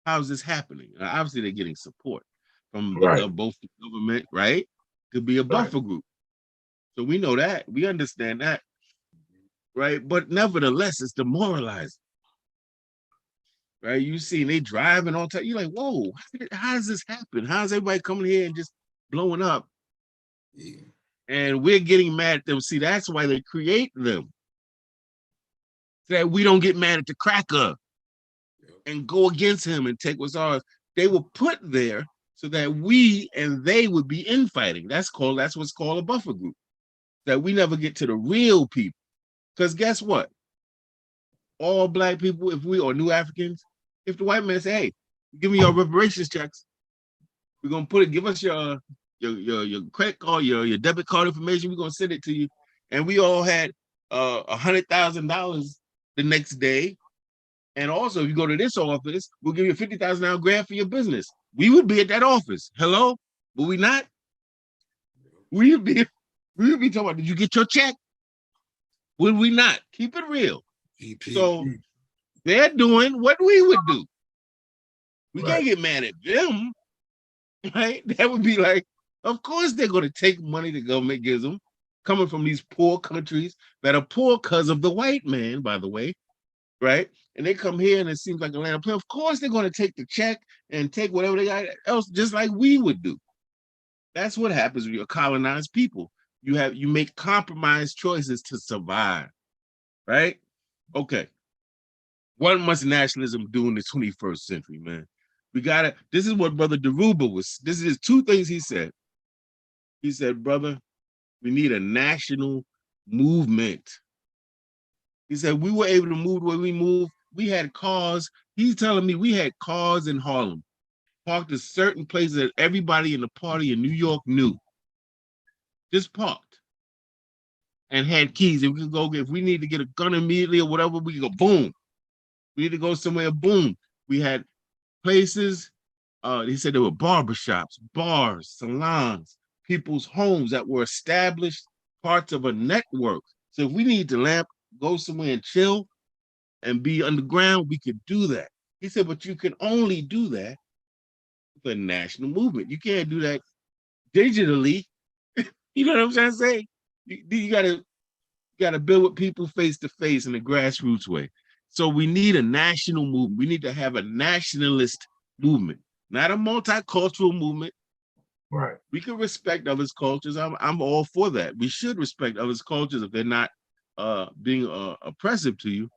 Speaker 3: how's this happening? Obviously, they're getting support from both the government, right? To be a buffer group. So we know that. We understand that. Right? But nevertheless, it's demoralizing. Right? You see, they driving all time. You're like, whoa, how does this happen? How's everybody coming here and just blowing up? Yeah. And we're getting mad at them. See, that's why they create them. So that we don't get mad at the cracker and go against him and take what's ours. They were put there so that we and they would be infighting. That's what's called a buffer group. That we never get to the real people. Because guess what? All Black people, if we are new Africans, if the white man say, hey, give me your reparations checks, we're gonna give us your credit card, your debit card information, we're gonna send it to you. And we all had $100,000 the next day. And also, if you go to this office, we'll give you a $50,000 grant for your business. We would be at that office. Hello? But we not? We would be talking about, did you get your check? Would we not? Keep it real. EP. So they're doing what we would do. We can't get mad at them, right? That would be like, of course they're going to take money the government gives them coming from these poor countries that are poor because of the white man, by the way, right? And they come here and it seems like a land of play. Of course, they're going to take the check and take whatever they got else, just like we would do. That's what happens when you're colonized people. You make compromised choices to survive, right? Okay. What must nationalism do in the 21st century, man? This is what Brother Deruba this is two things he said. He said, brother, we need a national movement. He said, we were able to move the way we move. We had cars. He's telling me we had cars in Harlem, parked at certain places that everybody in the party in New York knew. Just parked. And had keys. If we could go, if we need to get a gun immediately or whatever, we could go, boom. We need to go somewhere, boom. We had places, he said there were barbershops, bars, salons, people's homes that were established parts of a network. So if we need to go somewhere and chill and be underground, we could do that. He said, but you can only do that with a national movement. You can't do that digitally. You know what I'm trying to say? You gotta build with people face to face in a grassroots way. So we need a national movement. We need to have a nationalist movement, not a multicultural movement.
Speaker 2: Right.
Speaker 3: We can respect others' cultures. I'm all for that. We should respect others' cultures if they're not being oppressive to you.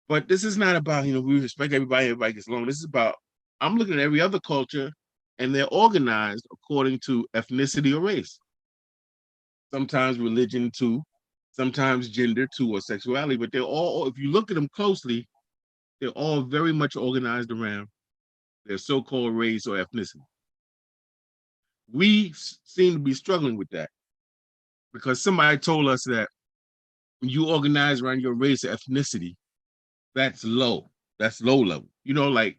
Speaker 3: But this is not about, we respect everybody gets along. This is about, I'm looking at every other culture and they're organized according to ethnicity or race. Sometimes religion too, sometimes gender too, or sexuality, but they're all, if you look at them closely, they're all very much organized around their so-called race or ethnicity. We seem to be struggling with that because somebody told us that when you organize around your race or ethnicity, that's low. That's low level. Like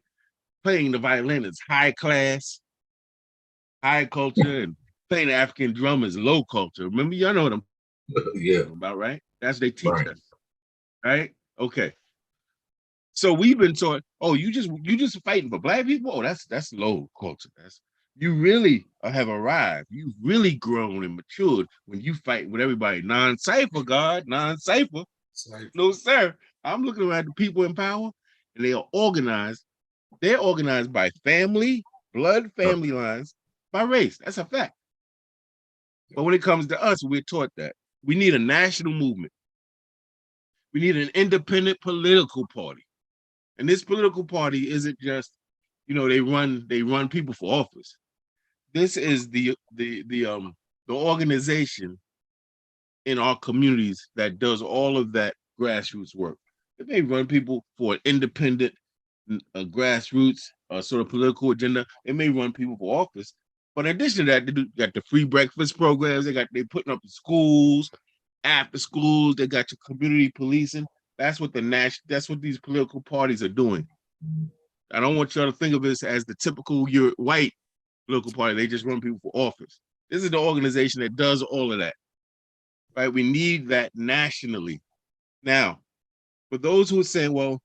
Speaker 3: playing the violin is high class, high culture, and playing the African drum is low culture. Remember, y'all know what I'm talking about, right? That's what they teach us, right? Okay. So we've been taught, oh, you just fighting for black people? Oh, that's low culture. You really have arrived. You've really grown and matured when you fight with everybody. Non-cipher, God, non-cipher. No, sir. I'm looking around the people in power, and they are organized. They're organized by family, blood family lines, by race. That's a fact. But when it comes to us, we're taught that. We need a national movement. We need an independent political party. And this political party isn't just, they run people for office. This is the organization in our communities that does all of that grassroots work. It may run people for an independent grassroots sort of political agenda. It may run people for office. But in addition to that, they got the free breakfast programs. They putting up the schools, after schools. They got your community policing. That's what these political parties are doing. I don't want y'all to think of this as the typical white political party. They just run people for office. This is the organization that does all of that. Right? We need that nationally. Now, for those who are saying, well,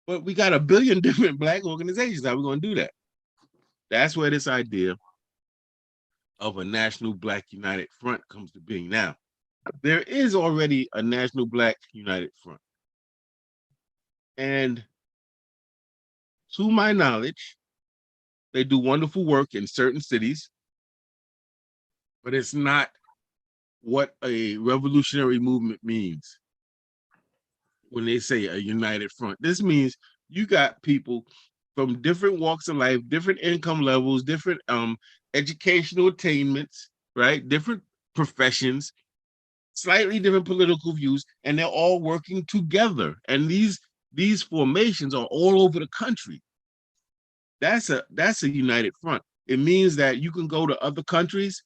Speaker 3: but we got 1 billion different Black organizations. How are we going to do that? That's where this idea of a National Black United Front comes to being. Now, there is already a National Black United Front. And to my knowledge, they do wonderful work in certain cities, but it's not what a revolutionary movement means when they say a united front. This means you got people from different walks of life, different income levels, different educational attainments, right? Different professions, slightly different political views, and they're all working together. And these formations are all over the country. That's a united front. It means that you can go to other countries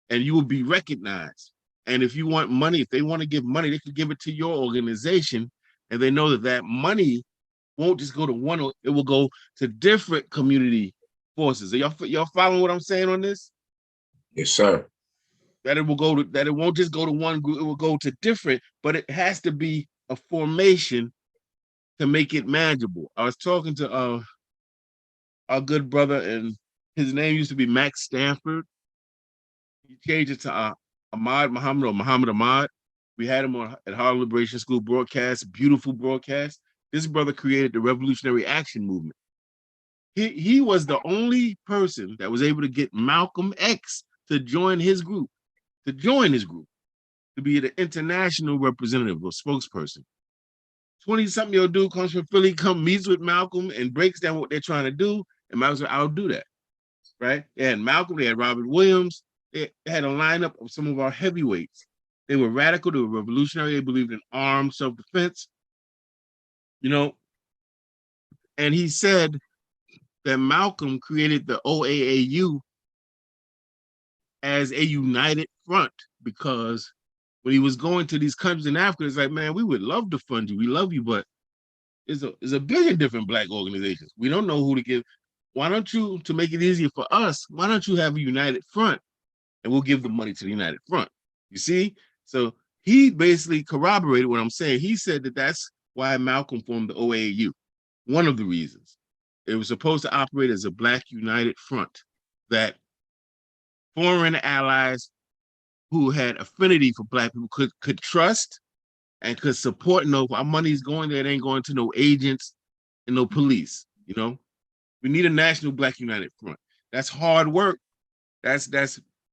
Speaker 3: and you will be recognized. And if you want money, if they want to give money, they can give it to your organization, and they know that money won't just go to one, it will go to different community forces. Are y'all following what I'm saying on this?
Speaker 2: Yes, sir.
Speaker 3: That it won't just go to one group, it will go to different, but it has to be a formation to make it manageable. I was talking to our good brother, and his name used to be Max Stanford. He changed it to Muhammad Ahmad. We had him on at Harlem Liberation School broadcast, beautiful broadcast. This brother created the Revolutionary Action Movement. He was the only person that was able to get Malcolm X to join his group, to be the international representative or spokesperson. 20-something-year-old dude comes from Philly, meets with Malcolm and breaks down what they're trying to do, and Malcolm said, I'll do that, right? They had Malcolm, they had Robert Williams, they had a lineup of some of our heavyweights. They were radical, they were revolutionary, they believed in armed self-defense, and he said that Malcolm created the OAAU as a united front because when he was going to these countries in Africa, it's like, man, we would love to fund you. We love you, but there's a billion different Black organizations. We don't know who to give. Why don't you, to make it easier for us, why don't you have a united front and we'll give the money to the united front? You see? So he basically corroborated what I'm saying. He said that that's why Malcolm formed the OAU. One of the reasons. It was supposed to operate as a Black united front that foreign allies who had affinity for Black people could trust and could support. No, our money's going there, it ain't going to no agents and no police. We need a national Black united front. That's hard work. That's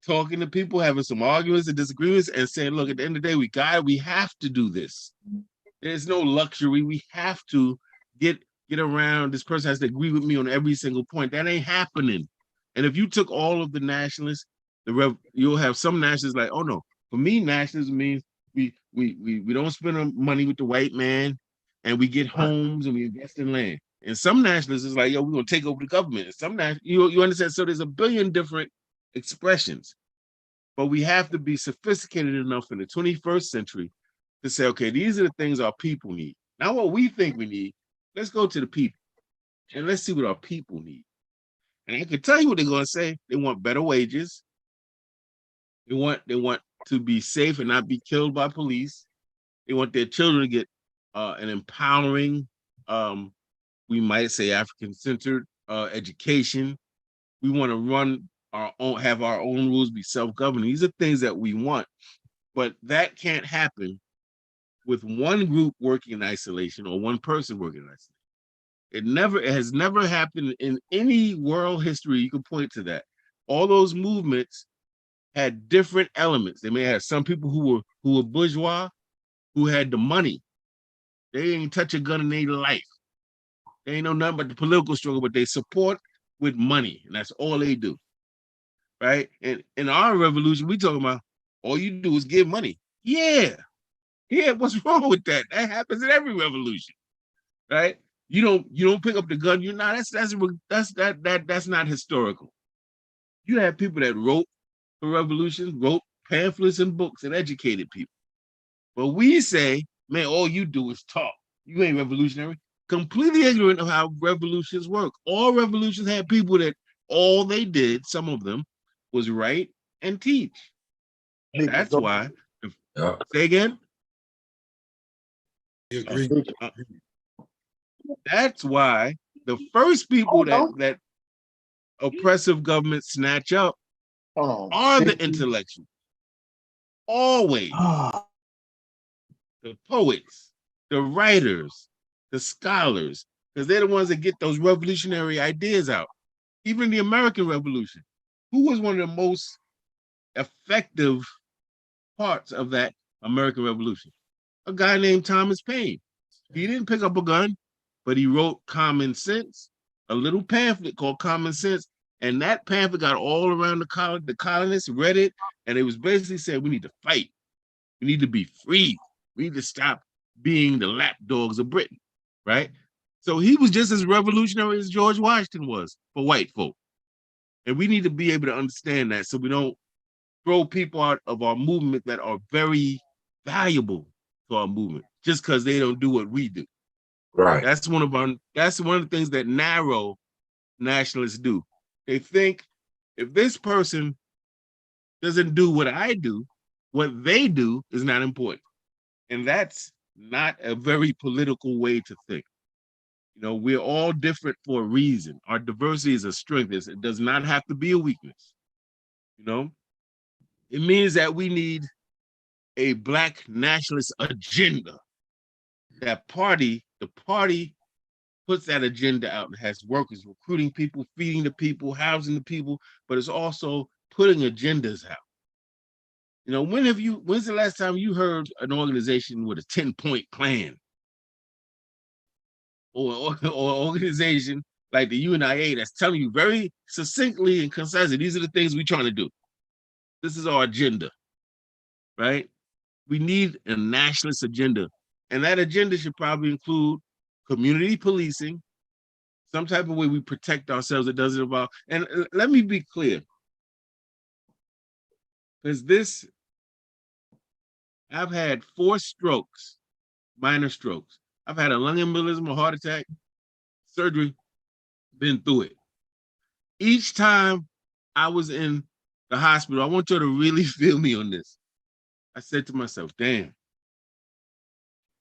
Speaker 3: talking to people, having some arguments and disagreements, and saying, look, at the end of the day, we have to do this. There's no luxury. We have to get around. This person has to agree with me on every single point. That ain't happening. And if you took all of the nationalists, you'll have some nationalists like, oh no, for me, nationalism means we don't spend money with the white man, and we get homes and we invest in land. And some nationalists is like, yo, we're gonna take over the government. And some you understand? So there's a billion different expressions, but we have to be sophisticated enough in the 21st century to say, okay, these are the things our people need. Not what we think we need. Let's go to the people and let's see what our people need. And I can tell you what they're gonna say. They want better wages. They want to be safe and not be killed by police. They want their children to get an empowering, we might say African-centered education. We want to run our own, have our own rules, be self-governing. These are things that we want, but that can't happen with one group working in isolation or one person working in isolation. It has never happened in any world history. You can point to that. All those movements had different elements. They may have some people who were bourgeois, who had the money. They ain't touch a gun in their life. They ain't know nothing about the political struggle, but they support with money, and that's all they do, right? And in our revolution, we talking about all you do is give money. Yeah, what's wrong with that? That happens in every revolution, right? You don't pick up the gun. You're not. That's not historical. You have people that wrote for revolutions, wrote pamphlets and books, and educated people. But we say, man, all you do is talk. You ain't revolutionary. Completely ignorant of how revolutions work. All revolutions had people that all they did, some of them, was write and teach. That's why. Say again?
Speaker 1: You agree?
Speaker 3: That's why the first people that oppressive governments snatch up are the intellectuals. Always. The poets, the writers, the scholars, because they're the ones that get those revolutionary ideas out. Even the American Revolution. Who was one of the most effective parts of that American Revolution? A guy named Thomas Paine. He didn't pick up a gun, but he wrote Common Sense, a little pamphlet called Common Sense. And that pamphlet got all around the colonists, read it, and it was basically saying, we need to fight. We need to be free. We need to stop being the lapdogs of Britain, right? So he was just as revolutionary as George Washington was for white folk. And we need to be able to understand that so we don't throw people out of our movement that are very valuable to our movement just because they don't do what we do.
Speaker 2: Right.
Speaker 3: That's one of the things that narrow nationalists do. They think if this person doesn't do what I do, what they do is not important. And that's not a very political way to think. We're all different for a reason. Our diversity is a strength. It does not have to be a weakness. It means that we need a Black nationalist agenda. The party puts that agenda out and has workers recruiting people, feeding the people, housing the people, but it's also putting agendas out. You know, when's the last time you heard an organization with a 10-point plan? Or organization like the UNIA that's telling you very succinctly and concisely, these are the things we're trying to do. This is our agenda, right? We need a nationalist agenda. And that agenda should probably include community policing, some type of way we protect ourselves that doesn't involve. And let me be clear, because I've had 4 strokes, minor strokes. I've had a lung embolism, a heart attack, surgery, been through it. Each time I was in the hospital, I want you to really feel me on this. I said to myself, damn,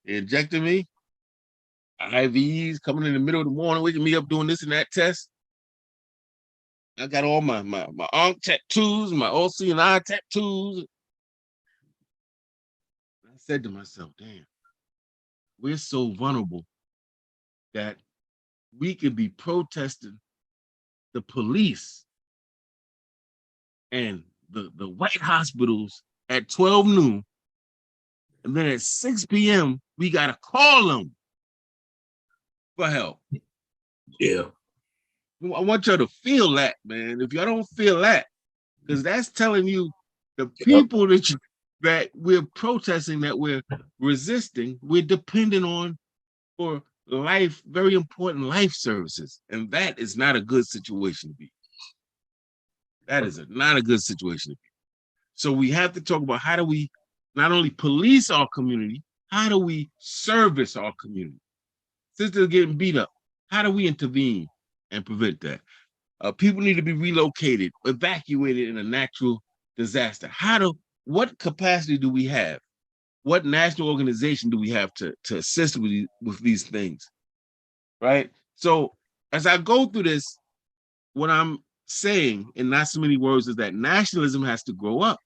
Speaker 3: they injected me, IVs coming in the middle of the morning, waking me up doing this and that test. I got all my arm tattoos, my OC and eye tattoos. I said to myself, damn, we're so vulnerable that we could be protesting the police and the white hospitals at 12 noon. And then at 6 p.m., we got to call them for help.
Speaker 2: Yeah.
Speaker 3: I want y'all to feel that, man. If y'all don't feel that, because that's telling you the people that we're protesting, that we're resisting, we're dependent on for life, very important life services. And that is not a good situation to be. That is not a good situation to be. So we have to talk about how do we not only police our community, how do we service our community? Sisters getting beat up, how do we intervene and prevent that? People need to be relocated, evacuated in a natural disaster. What capacity do we have? What national organization do we have to assist with these things, right? So as I go through this, what I'm saying in not so many words is that nationalism has to grow up.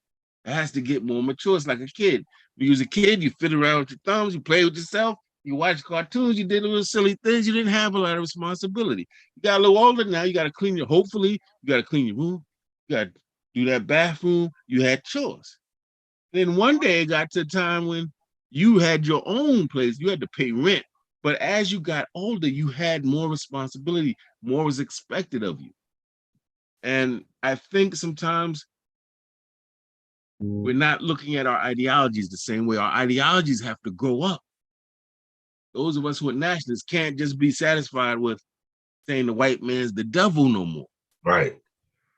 Speaker 3: It has to get more mature. It's like a kid. When you was a kid, you fit around with your thumbs, you play with yourself, you watch cartoons, you did little silly things, you didn't have a lot of responsibility. You got a little older now, you got to clean hopefully, you got to clean your room, you got to do that bathroom, you had chores. Then one day it got to a time when you had your own place, you had to pay rent. But as you got older, you had more responsibility, more was expected of you. And I think sometimes we're not looking at our ideologies the same way. Our ideologies have to grow up. Those of us who are nationalists can't just be satisfied with saying the white man's the devil no more.
Speaker 2: Right.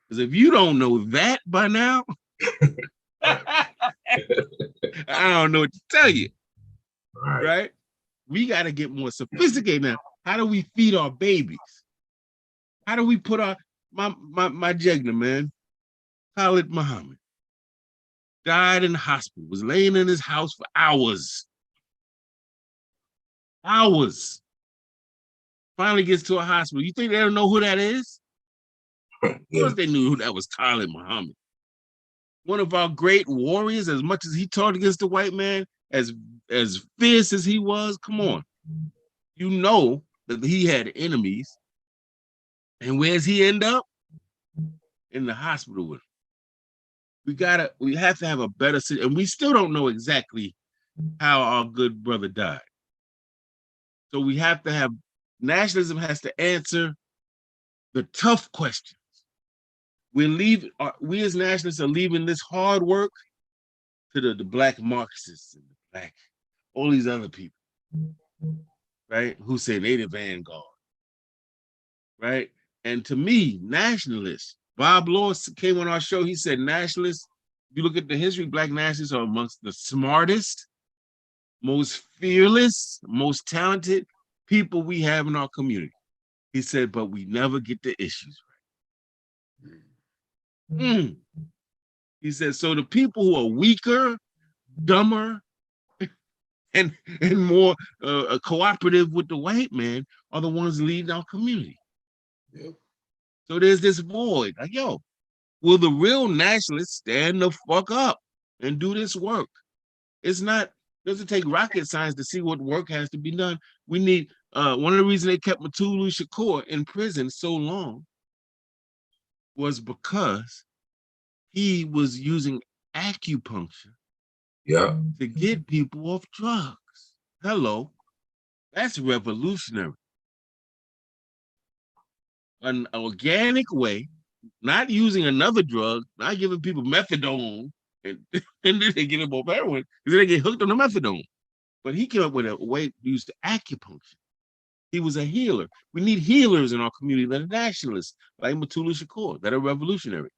Speaker 3: Because if you don't know that by now, I don't know what to tell you. Right? We got to get more sophisticated now. How do we feed our babies? How do we put my Jegna, man, Khalid Muhammad, died in the hospital, was laying in his house for hours. Hours. Finally gets to a hospital. You think they don't know who that is? Of course they knew who that was, Khalid Muhammad. One of our great warriors, as much as he taught against the white man, as fierce as he was, come on. You know that he had enemies. And where's he end up? In the hospital with him. We have to have a better, and we still don't know exactly how our good brother died. So we have to have, nationalism has to answer the tough questions. We as nationalists are leaving this hard work to the Black Marxists and all these other people, right? Who say they the vanguard, right? And to me, nationalists, Bob Lawrence came on our show, he said nationalists, if you look at the history, Black nationalists are amongst the smartest, most fearless, most talented people we have in our community. He said, but we never get the issues right. He said, so the people who are weaker, dumber, and more cooperative with the white man are the ones leading our community. Yep. So there's this void, like, yo, Will the real nationalists stand the fuck up and do this work? Doesn't take rocket science to see what work has to be done. We need, one of the reasons they kept Mutulu Shakur in prison so long was because he was using acupuncture to get people off drugs. Hello, that's revolutionary. An organic way, not using another drug, not giving people methadone, and, and then they get them off heroin, because then they get hooked on the methadone. But he came up with a way to use the acupuncture. He was a healer. We need healers in our community that are nationalists, like Mutulu Shakur, that are revolutionary.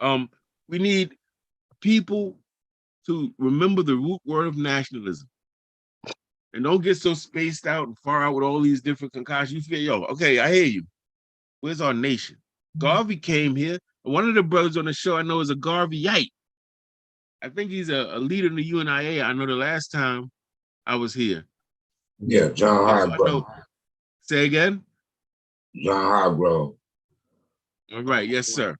Speaker 3: We need people to remember the root word of nationalism. And don't get so spaced out and far out with all these different concoctions. You feel, yo, okay, I hear you. Where's our nation? Garvey came here. One of the brothers on the show I know is a Garveyite. I think he's a leader in the UNIA. I know the last time I was here.
Speaker 2: Yeah, John Hargrove.
Speaker 3: Say again?
Speaker 2: John Hargrove.
Speaker 3: All right, yes, sir.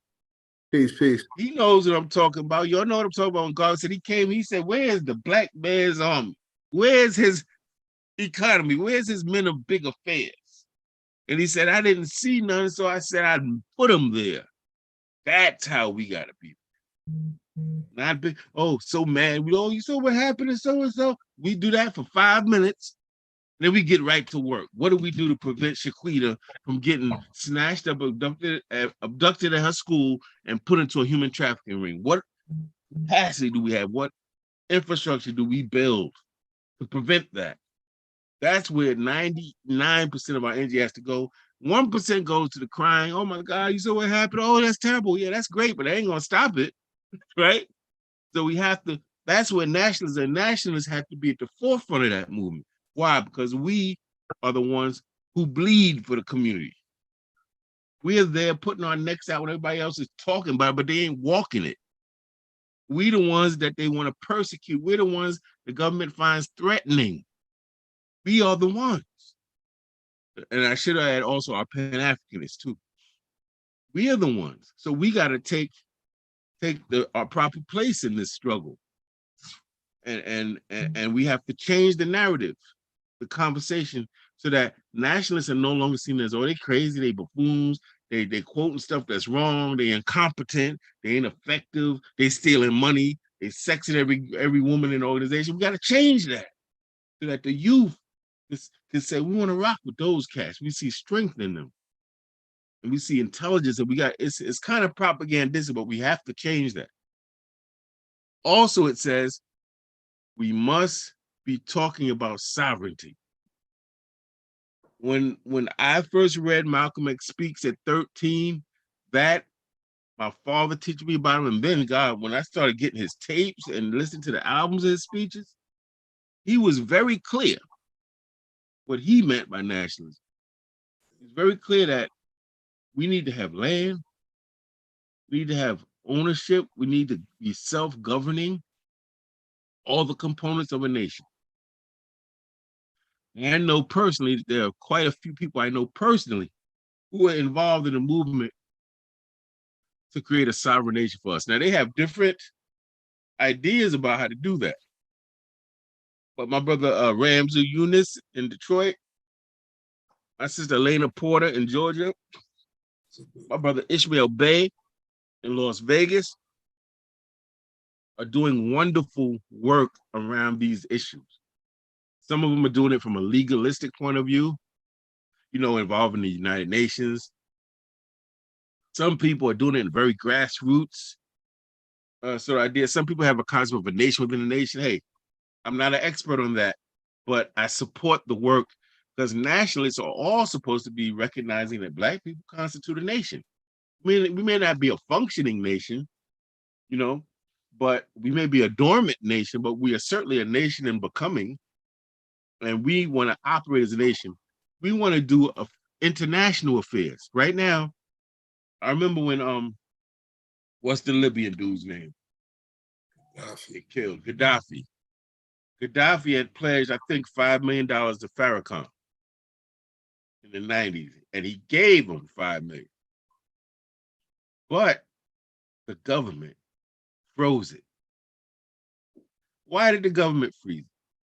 Speaker 4: Peace, peace.
Speaker 3: He knows what I'm talking about. Y'all know what I'm talking about. When Garvey said he came, he said, where's the black man's army? Where's his economy? Where's his men of big affairs? And he said, I didn't see none, so I said I'd put them there. That's how we gotta be. Not big, oh, so mad. You saw what happened to so-and-so? We do that for 5 minutes, then we get right to work. What do we do to prevent Shaquita from getting snatched up, abducted at her school, and put into a human trafficking ring? What capacity do we have? What infrastructure do we build to prevent that? That's where 99% of our energy has to go. 1% goes to the crying. Oh my God, you saw what happened? Oh, that's terrible. Yeah, that's great, but they ain't gonna stop it, right? So we have to, that's where nationalists have to be at the forefront of that movement. Why? Because we are the ones who bleed for the community. We are there putting our necks out when everybody else is talking about it, but they ain't walking it. We the ones that they want to persecute. We're the ones the government finds threatening. We are the ones. And I should add also our Pan-Africanists too. We are the ones. So we got to take our proper place in this struggle. And we have to change the narrative, the conversation, so that nationalists are no longer seen as, oh, they crazy, they buffoons, they quoting stuff that's wrong, they incompetent, they ain't effective, they stealing money, they sexing every woman in the organization. We got to change that so that the youth can say, we want to rock with those cats. We see strength in them. And we see intelligence, and it's kind of propagandistic, but we have to change that. Also, it says we must be talking about sovereignty. When I first read Malcolm X Speaks at 13, that my father teaching me about him, and then God, when I started getting his tapes and listening to the albums of his speeches, he was very clear what he meant by nationalism. It's very clear that we need to have land, we need to have ownership, we need to be self-governing, all the components of a nation. And I know personally, there are quite a few people I know personally who are involved in the movement to create a sovereign nation for us. Now, they have different ideas about how to do that. But my brother Ramsey Eunice in Detroit, my sister Elena Porter in Georgia, my brother Ishmael Bey in Las Vegas are doing wonderful work around these issues. Some of them are doing it from a legalistic point of view, involving the United Nations. Some people are doing it in very grassroots sort of idea. Some people have a concept of a nation within a nation. Hey, I'm not an expert on that, but I support the work because nationalists are all supposed to be recognizing that Black people constitute a nation. We may not be a functioning nation, but we may be a dormant nation, but we are certainly a nation in becoming. And we want to operate as a nation. We want to do international affairs. Right now, I remember when what's the Libyan dude's name? They killed Gaddafi. Gaddafi had pledged, I think, $5 million to Farrakhan in the 90s, and he gave him $5 million. but the government froze it. Why did the government freeze it?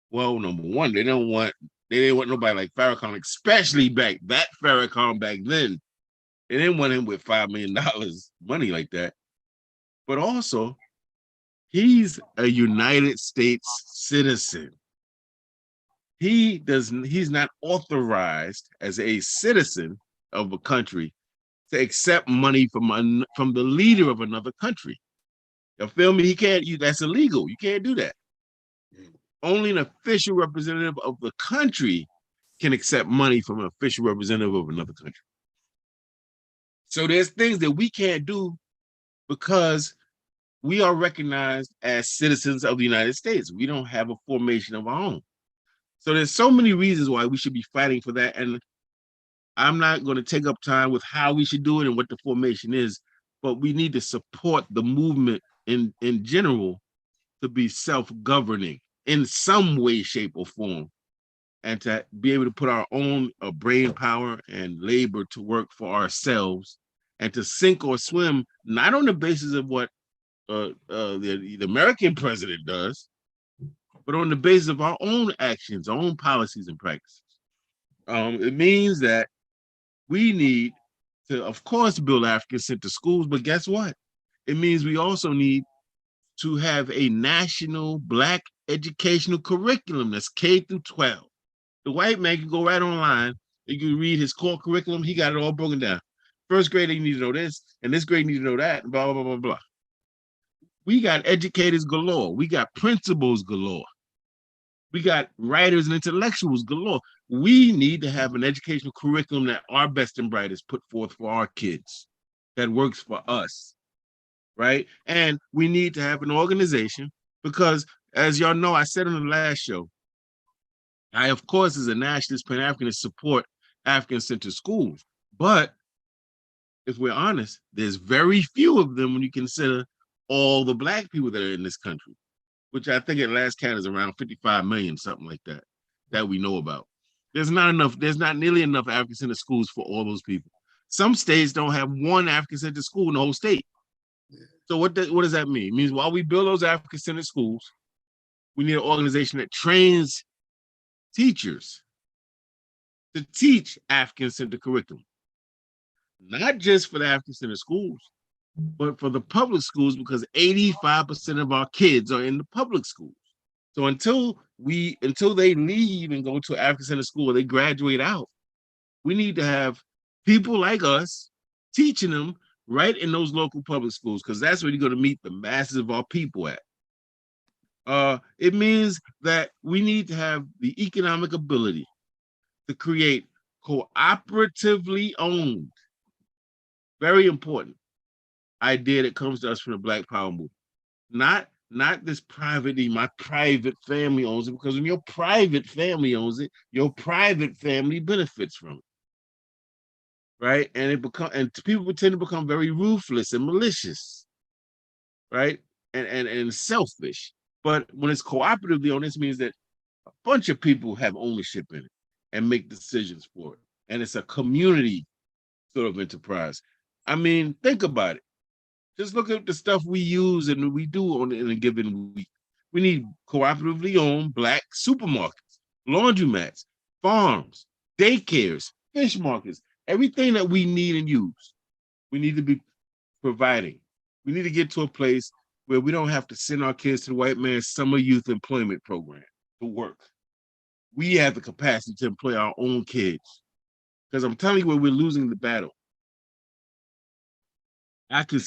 Speaker 3: Well, number one, they didn't want nobody like Farrakhan, especially that Farrakhan back then. They didn't want him with $5 million money like that. But also, he's a United States citizen. He's not authorized as a citizen of a country to accept money from the leader of another country. You feel me? That's illegal. You can't do that. Only an official representative of the country can accept money from an official representative of another country. So there's things that we can't do because we are recognized as citizens of the United States. We don't have a formation of our own. So there's so many reasons why we should be fighting for that. And I'm not going to take up time with how we should do it and what the formation is, but we need to support the movement in general to be self-governing in some way, shape, or form, and to be able to put our own brain power and labor to work for ourselves, and to sink or swim, not on the basis of what the American president does, but on the basis of our own actions, our own policies and practices. It means that we need to, of course, build African-centered schools, but guess what? It means we also need to have a national Black educational curriculum that's K through 12. The white man can go right online, you can read his core curriculum, he got it all broken down. First grade, you need to know this, and this grade, you need to know that, and blah, blah, blah, blah. We got educators galore. We got principals galore. We got writers and intellectuals galore. We need to have an educational curriculum that our best and brightest put forth for our kids that works for us, right? And we need to have an organization because, as y'all know, I said on the last show, I, of course, as a nationalist Pan-Africanist, support African-centered schools. But if we're honest, there's very few of them when you consider all the Black people that are in this country, which I think at last count is around 55 million, something like that, that we know about. There's not nearly enough African-centered schools for all those people. Some states don't have one African-centered school in the whole state. So what does that mean? It means while we build those African-centered schools, we need an organization that trains teachers to teach African-centered curriculum. Not just for the African-centered schools, but for the public schools, because 85% of our kids are in the public schools. So until they leave and go to an African-centered school or they graduate out, we need to have people like us teaching them right in those local public schools, because that's where you're going to meet the masses of our people at. It means that we need to have the economic ability to create cooperatively owned, very important idea that comes to us from the Black Power movement. Not this privately, my private family owns it, because when your private family owns it, your private family benefits from it. Right? And people tend to become very ruthless and malicious, right? And selfish. But when it's cooperatively owned, this means that a bunch of people have ownership in it and make decisions for it. And it's a community sort of enterprise. I mean, think about it. Just look at the stuff we use and we do in a given week. We need cooperatively owned Black supermarkets, laundromats, farms, daycares, fish markets, everything that we need and use. We need to be providing. We need to get to a place where we don't have to send our kids to the white man's summer youth employment program to work. We have the capacity to employ our own kids. Because I'm telling you where we're losing the battle. I could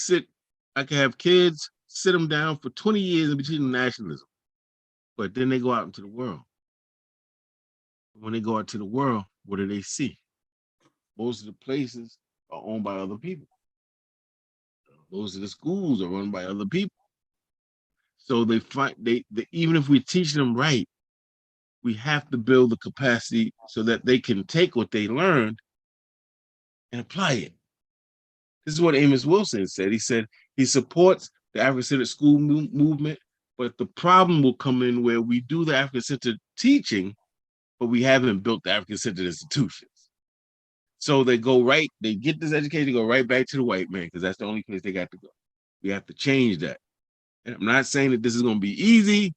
Speaker 3: have kids, sit them down for 20 years in between nationalism, but then they go out into the world. When they go out to the world, what do they see? Most of the places are owned by other people. Most of the schools are run by other people. So even if we teach them right, we have to build the capacity so that they can take what they learned and apply it. This is what Amos Wilson said. He said he supports the African-centered school movement, but the problem will come in where we do the African-centered teaching, but we haven't built the African-centered institutions. So they get this education, go right back to the white man, because that's the only place they got to go. We have to change that. And I'm not saying that this is going to be easy,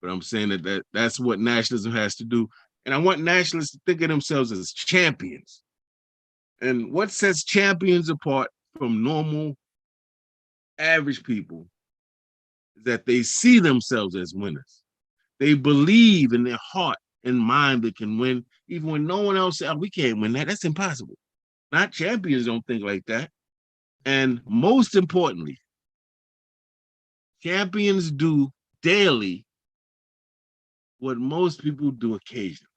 Speaker 3: but I'm saying that's what nationalism has to do. And I want nationalists to think of themselves as champions. And what sets champions apart from normal, average people is that they see themselves as winners. They believe in their heart and mind they can win, even when no one else says, oh, we can't win that. That's impossible. Not champions don't think like that. And most importantly, champions do daily what most people do occasionally.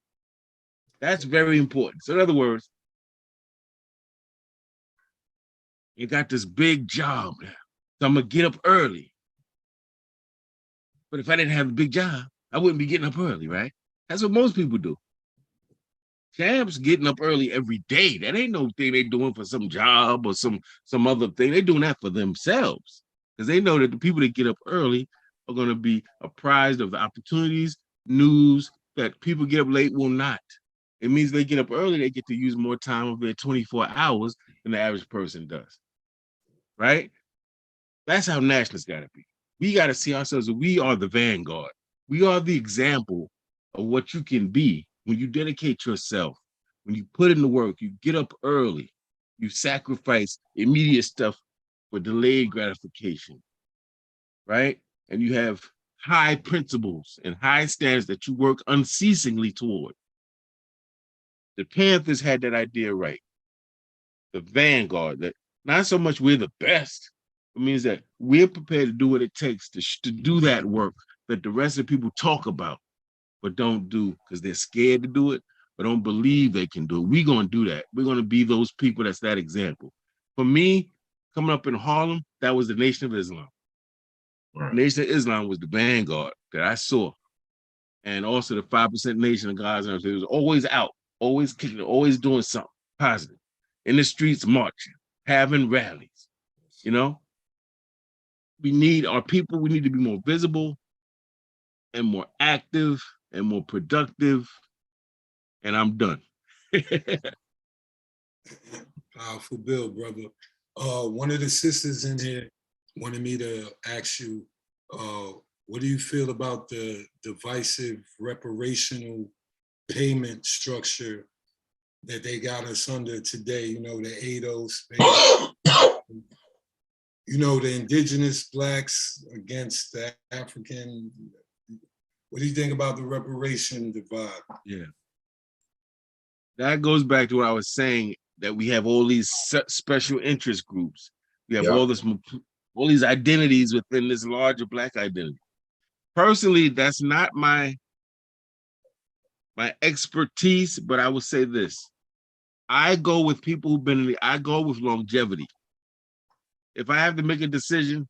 Speaker 3: That's very important. So in other words, you got this big job now. So I'm gonna get up early. But if I didn't have a big job, I wouldn't be getting up early, right? That's what most people do. Champs getting up early every day. That ain't no thing they doing for some job or some other thing. They're doing that for themselves. Because they know that the people that get up early are going to be apprised of the opportunities, news that people get up late will not. It means they get up early, they get to use more time of their 24 hours than the average person does. Right? That's how nationalists got to be. We got to see ourselves as we are the vanguard. We are the example of what you can be when you dedicate yourself, when you put in the work, you get up early, you sacrifice immediate stuff for delayed gratification, right? And you have high principles and high standards that you work unceasingly toward. The Panthers had that idea right. The vanguard, that not so much we're the best, it means that we're prepared to do what it takes to do that work that the rest of the people talk about, but don't do because they're scared to do it, but don't believe they can do it. We're going to do that. We're going to be those people that's that example. For me, coming up in Harlem, that was the Nation of Islam. Right. The Nation of Islam was the vanguard that I saw. And also the 5% Nation of God's Army. It was always out, always kicking, always doing something positive. In the streets marching, having rallies, you know? We need our people, we need to be more visible and more active and more productive. And I'm done.
Speaker 1: Powerful bill, brother. One of the sisters in here wanted me to ask you, what do you feel about the divisive reparational payment structure that they got us under today? You know, the ADOS, you know, the indigenous blacks against the African. What do you think about the reparation divide?
Speaker 3: Yeah. That goes back to what I was saying, that we have all these special interest groups. We have all these identities within this larger black identity. Personally, that's not my expertise, but I will say this. I go with people who've been I go with longevity. If I have to make a decision,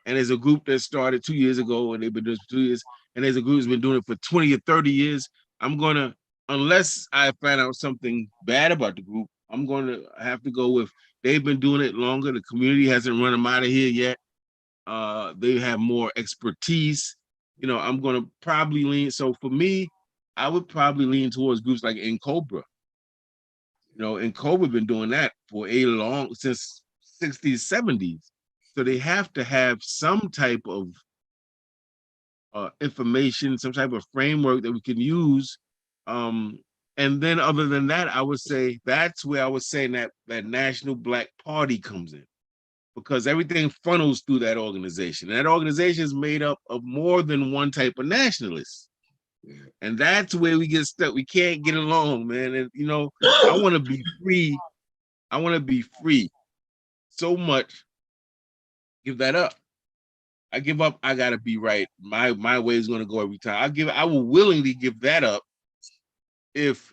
Speaker 3: and there's a group that started 2 years ago and they've been doing it for 2 years, and there's a group that's been doing it for 20 or 30 years, I'm gonna, unless I find out something bad about the group, I'm gonna have to go with they've been doing it longer. The community hasn't run them out of here yet. They have more expertise. You know, I'm gonna probably lean. So for me, I would probably lean towards groups like In Cobra. You know, In Cobra been doing that for since 60s, 70s. So they have to have some type of information, some type of framework that we can use. And then other than that, I would say that's where I was saying that National Black Party comes in, because everything funnels through that organization. And that organization is made up of more than one type of nationalists. And that's where we get stuck. We can't get along, man. And, you know, I want to be free. I want to be free so much. Give that up. I give up. I got to be right. My way is going to go every time. I will willingly give that up if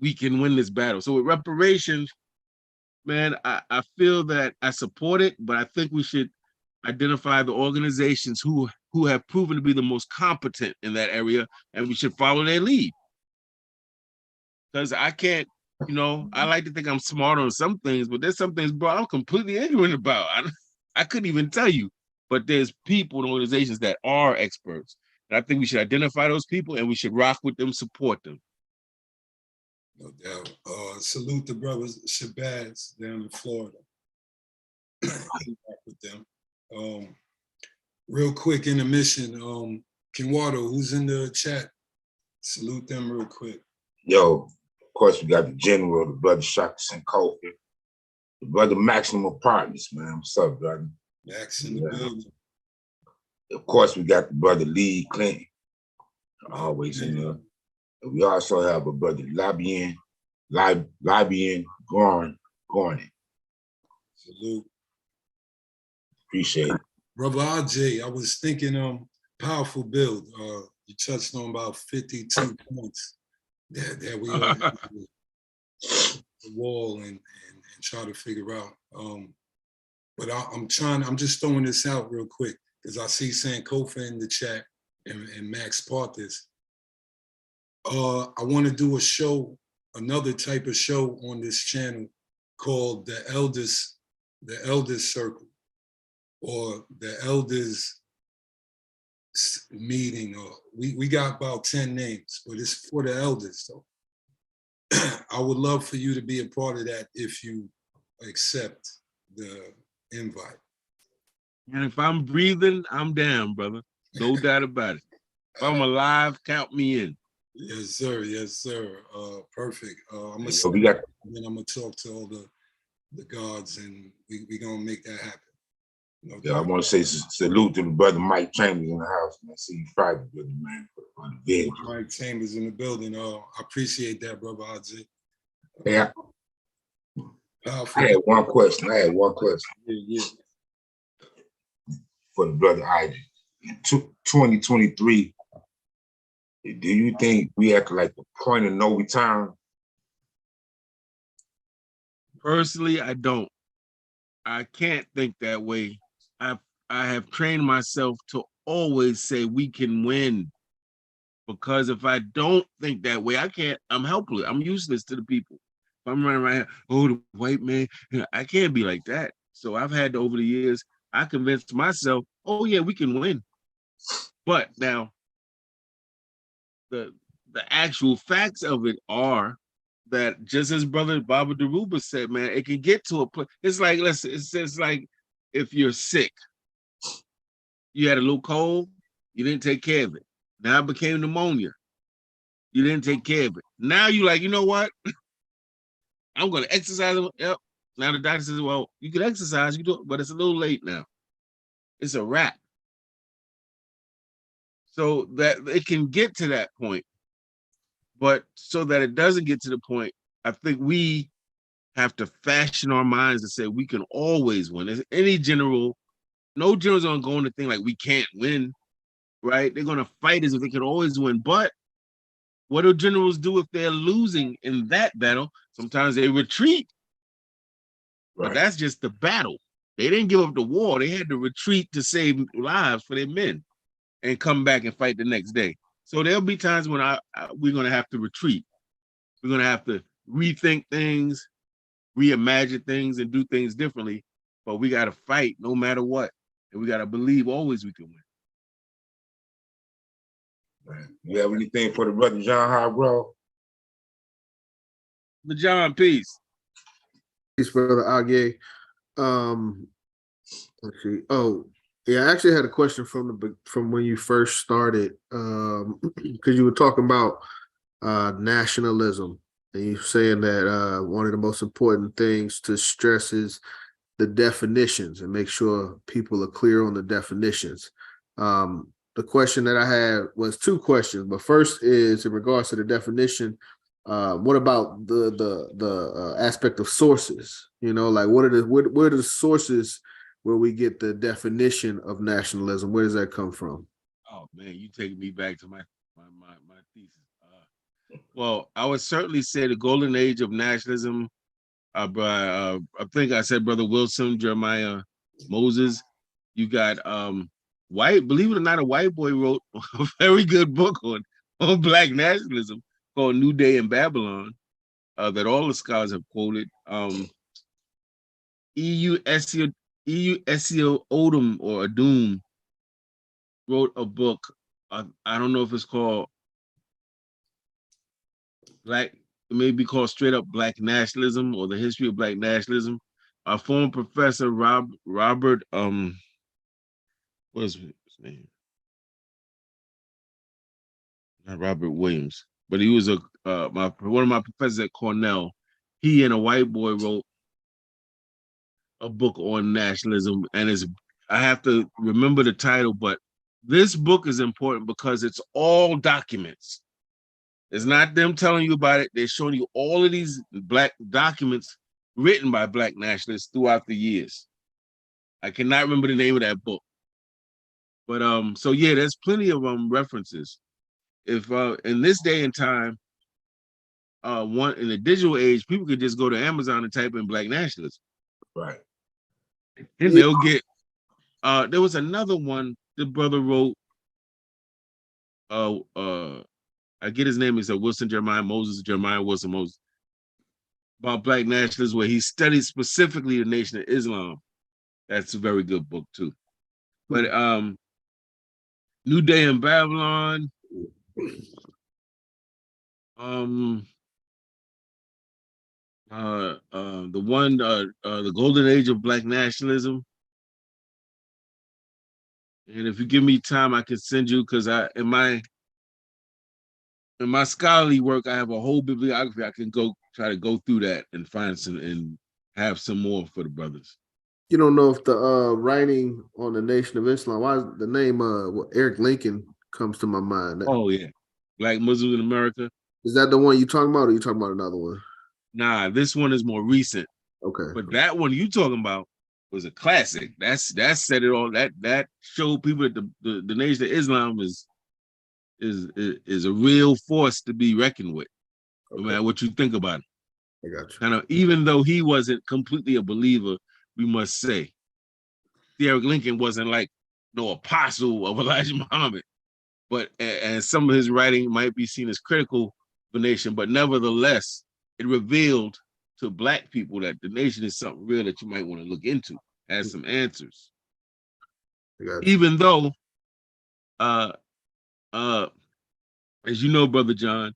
Speaker 3: we can win this battle. So with reparations, man, I feel that I support it, but I think we should identify the organizations who have proven to be the most competent in that area, and we should follow their lead. Because I can't, you know, I like to think I'm smart on some things, but there's some things, bro, I'm completely ignorant about. I couldn't even tell you, but there's people and organizations that are experts. And I think we should identify those people and we should rock with them, support them.
Speaker 1: No doubt. Salute the brothers Shabazz down in Florida. With them. Real quick intermission. Kinwado, who's in the chat? Salute them real quick.
Speaker 2: Yo, of course, we got the General, the brother Shaka and Kofi, the brother Maximum Partners, man. What's up, brother?
Speaker 1: Max in the building.
Speaker 2: Of course, we got the brother Lee Clinton, always in there. And we also have a brother Lobbying Gorn.
Speaker 1: Salute.
Speaker 2: Appreciate it.
Speaker 1: Brother Agyei, I was thinking powerful build. You touched on about 52 points that we all have the wall and try to figure out. But I'm just throwing this out real quick because I see Sankofa in the chat and Max Parthis. I want to do a show, another type of show on this channel called the Elders Circle or the Elders Meeting. Or we got about 10 names, but it's for the elders though. I would love for you to be a part of that if you accept the invite.
Speaker 3: And if I'm breathing, I'm down, brother. No doubt about it. If I'm alive, count me in.
Speaker 1: Yes, sir. Yes, sir. Perfect. I'm
Speaker 2: So we got.
Speaker 1: then I'm gonna talk to all the gods, and we gonna make that happen. No
Speaker 2: Yeah, I want to say salute to the brother Mike Chambers in the house, man. See you Friday, brother, man, on the video.
Speaker 1: Mike Chambers in the building. I appreciate that, brother Agyei.
Speaker 2: Yeah.
Speaker 1: Powerful.
Speaker 2: I had one question.
Speaker 1: Yeah.
Speaker 2: For the brother Agyei. In 2023, do you think we at like the point of no return?
Speaker 3: Personally, I don't. I can't think that way. I have trained myself to always say we can win. Because if I don't think that way, I can't, I'm helpless. I'm useless to the people. If I'm running around here, oh, the white man, I can't be like that. So I've had to, over the years, I convinced myself, oh yeah, we can win. But now, the actual facts of it are that just as brother Baba Daruba said, man, it can get to a place. It's like, listen, it's like if you're sick, you had a little cold, you didn't take care of it. Now it became pneumonia. You didn't take care of it. Now you like, you know what? I'm going to exercise. Yep. Now the doctor says, well, you can exercise, you do it, but it's a little late now. It's a wrap. So that it can get to that point. But so that it doesn't get to the point, I think we have to fashion our minds to say we can always win. There's any general, no general's gonna go into thing like we can't win, right? They're gonna fight as if they can always win. But what do generals do if they're losing in that battle? Sometimes they retreat. Right. But that's just the battle. They didn't give up the war. They had to retreat to save lives for their men and come back and fight the next day. So there'll be times when we're going to have to retreat. We're going to have to rethink things, reimagine things, and do things differently. But we got to fight no matter what. And we got to believe always we can win.
Speaker 2: Man, you have anything for the brother John Harbro?
Speaker 3: But John, peace.
Speaker 4: Peace, brother Agyei. Let's see. Oh, yeah, I actually had a question from when you first started, because you were talking about nationalism, and you saying that one of the most important things to stress is the definitions and make sure people are clear on the definitions. The question that I had was two questions, but first is in regards to the definition. What about the aspect of sources? You know, like what are the sources where we get the definition of nationalism? Where does that come from?
Speaker 3: Oh man, you take me back to my thesis. Well, I would certainly say the golden age of nationalism. I think I said Brother Wilson, Jeremiah Moses. You got white. Believe it or not, a white boy wrote a very good book on Black nationalism called New Day in Babylon, that all the scholars have quoted. EU Esio Odom or Adum wrote a book. I don't know if it's called Black may be called straight up Black nationalism or the history of Black nationalism. Our former professor Robert what is his name? Not Robert Williams, but he was one of my professors at Cornell. He and a white boy wrote a book on nationalism, and I have to remember the title, but this book is important because it's all documents. It's not them telling you about it. They're showing you all of these Black documents written by Black nationalists throughout the years. I cannot remember the name of that book. But so yeah, there's plenty of references. If in this day and time, in the digital age, people could just go to Amazon and type in Black nationalism.
Speaker 2: Right.
Speaker 3: And they'll get there was another one the brother wrote. I get his name is Wilson Jeremiah Moses, Jeremiah Wilson Moses, about Black nationalism, where he studied specifically the Nation of Islam. That's a very good book too. But New Day in Babylon, the one the Golden Age of Black Nationalism. And if you give me time, I can send you, because in my scholarly work, I have a whole bibliography. I can try to go through that and find some and have some more for the brothers.
Speaker 4: You don't know if the writing on the Nation of Islam, why is the name Eric Lincoln comes to my mind?
Speaker 3: Oh yeah, Black Muslims in America.
Speaker 4: Is that the one you talking about, or you talking about another one?
Speaker 3: Nah, this one is more recent.
Speaker 4: Okay.
Speaker 3: But that one you talking about was a classic. That said it all. That showed people that the Nation of Islam is a real force to be reckoned with, no matter what you think about it.
Speaker 4: I got you.
Speaker 3: Kind of, even though he wasn't completely a believer, we must say, Eric Lincoln wasn't like no apostle of Elijah Muhammad, but and some of his writing might be seen as critical for the nation, but nevertheless, it revealed to Black people that the nation is something real that you might want to look into, has some answers. Even though, as you know, Brother John,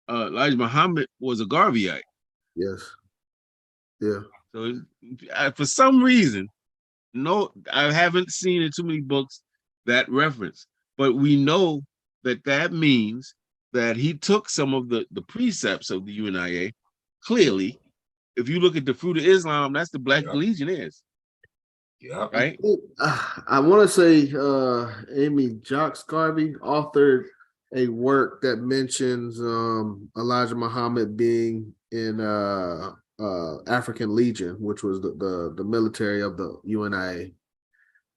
Speaker 3: Elijah Muhammad was a Garveyite.
Speaker 4: Yes. Yeah.
Speaker 3: So for some reason, I haven't seen in too many books that reference, but we know that means that he took some of the precepts of the UNIA. Clearly, if you look at the Fruit of Islam, that's the Black Legionnaires.
Speaker 2: Yeah.
Speaker 3: Right.
Speaker 4: I want to say Amy Jacques Garvey authored a work that mentions Elijah Muhammad being in African Legion, which was the military of the UNIA.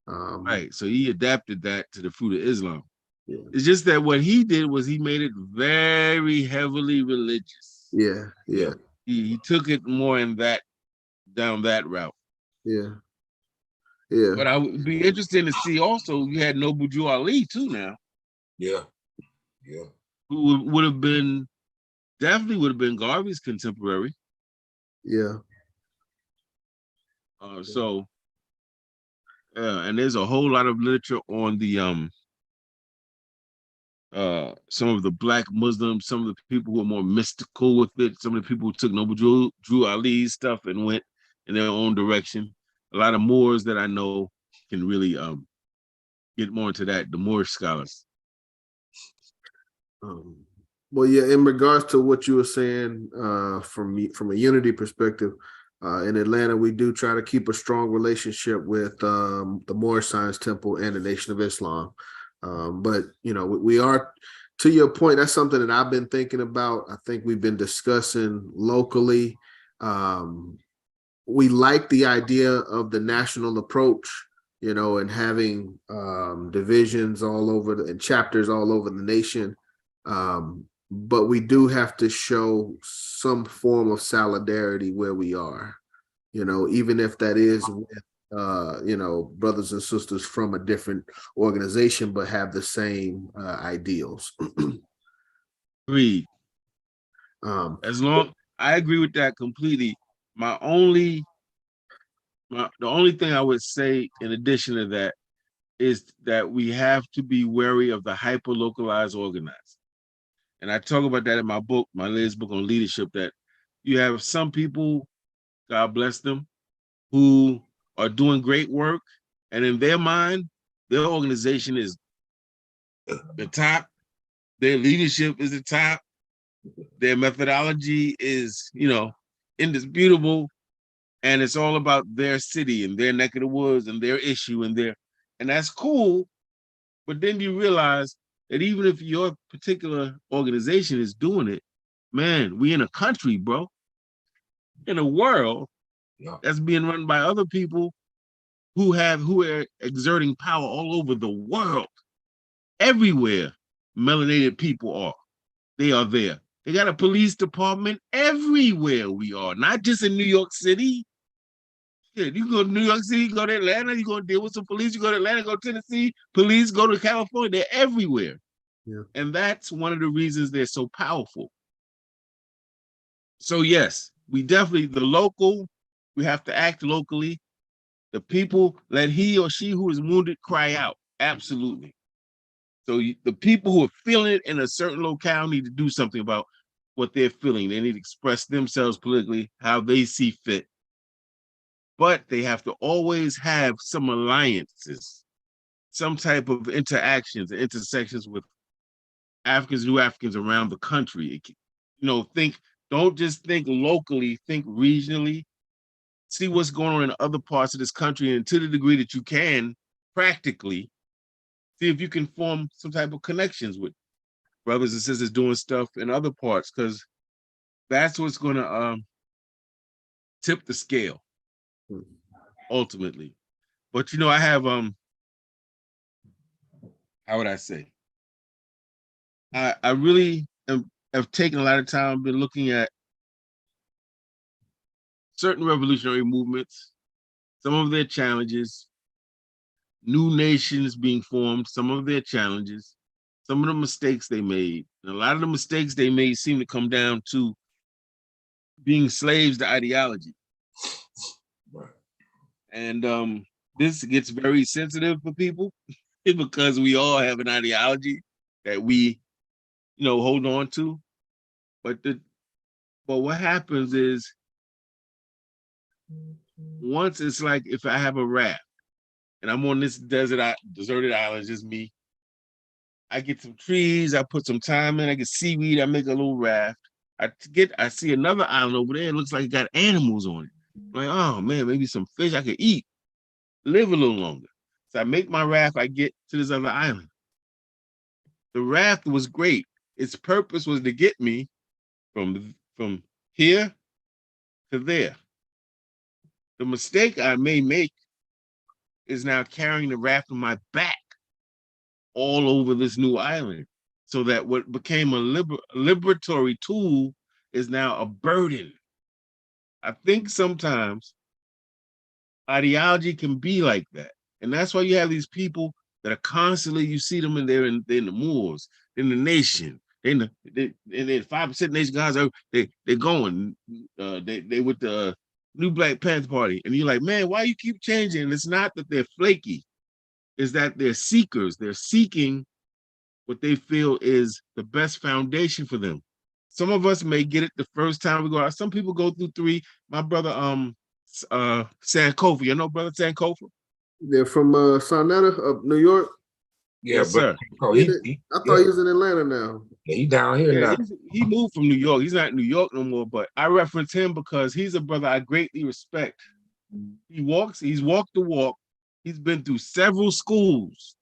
Speaker 3: Right. So he adapted that to the Fruit of Islam.
Speaker 4: Yeah.
Speaker 3: It's just that what he did was he made it very heavily religious.
Speaker 4: Yeah. Yeah.
Speaker 3: He took it more down that route.
Speaker 4: Yeah. Yeah.
Speaker 3: But I would be interested to see also, you had Noble Drew Ali too now.
Speaker 2: Yeah. Yeah.
Speaker 3: Who would have been Garvey's contemporary.
Speaker 4: Yeah.
Speaker 3: So and there's a whole lot of literature on the some of the Black Muslims, some of the people who are more mystical with it, some of the people who took Noble Drew Ali's stuff and went in their own direction. A lot of Moors that I know can really get more into that, the Moorish scholars.
Speaker 4: Well, yeah, in regards to what you were saying, from a unity perspective, in Atlanta, we do try to keep a strong relationship with the Moorish Science Temple and the Nation of Islam. But, we are, to your point, that's something that I've been thinking about. I think we've been discussing locally. We like the idea of the national approach, and having divisions all over and chapters all over the nation. But we do have to show some form of solidarity where we are, even if that is with, brothers and sisters from a different organization, but have the same ideals.
Speaker 3: Agreed. I agree with that completely. The only thing I would say in addition to that is that we have to be wary of the hyper-localized organizing. and I talk about that in my book, my latest book on leadership, that you have some people, God bless them, who are doing great work, and in their mind, their organization is the top, their leadership is the top, their methodology is, indisputable, and it's all about their city and their neck of the woods and their issue and that's cool. But then you realize that even if your particular organization is doing it, man, we in a country, bro, in a world that's being run by other people who are exerting power all over the world. Everywhere melanated people are, they are there. They got a police department everywhere we are, not just in New York City. Yeah, you go to New York City, you go to Atlanta, you're going to deal with some police. You go to Atlanta, go to Tennessee, police, go to California. They're everywhere.
Speaker 4: Yeah.
Speaker 3: And that's one of the reasons they're so powerful. So yes, we definitely, the local, we have to act locally. The people, let he or she who is wounded cry out. Absolutely. So the people who are feeling it in a certain locale need to do something about what they're feeling. They need to express themselves politically, how they see fit. But they have to always have some alliances, some type of interactions, intersections with Africans, new Africans around the country. Don't just think locally, think regionally. See what's going on in other parts of this country, and to the degree that you can, practically, see if you can form some type of connections with brothers and sisters doing stuff in other parts, because that's what's going to tip the scale ultimately. But I have how would I say? I really have taken a lot of time, been looking at certain revolutionary movements, some of their challenges, new nations being formed, some of their challenges, some of the mistakes they made. And a lot of the mistakes they made seem to come down to being slaves to ideology.
Speaker 2: Right.
Speaker 3: And this gets very sensitive for people because we all have an ideology that we, hold on to. But what happens is, once it's like, if I have a raft and I'm on this deserted island, just me, I get some trees, I put some thyme in, I get seaweed, I make a little raft. I see another island over there, it looks like it got animals on it. I'm like, oh man, maybe some fish I could eat, live a little longer. So I make my raft, I get to this other island. The raft was great. Its purpose was to get me from here to there. The mistake I may make is now carrying the raft on my back all over this new island, so that what became a liberatory tool is now a burden. I think sometimes ideology can be like that. And that's why you have these people that are constantly, you see them they're in the Moors, in the nation, in the 5% nation guys, they're going, they with the New Black Panther Party. And you're like, man, why you keep changing? And it's not that they're flaky, it's that they're seekers. They're seeking what they feel is the best foundation for them. Some of us may get it the first time we go out. Some people go through 3. My brother, Sankofa, you know brother Sankofa?
Speaker 4: They're from Sonata of New York.
Speaker 2: Yeah,
Speaker 3: Yes,
Speaker 2: but
Speaker 3: sir.
Speaker 4: I thought he was in Atlanta now.
Speaker 2: Yeah, he down here
Speaker 3: Yeah,
Speaker 2: now.
Speaker 3: he moved from New York. He's not in New York no more, but I reference him because he's a brother I greatly respect. He's walked the walk. He's been through several schools.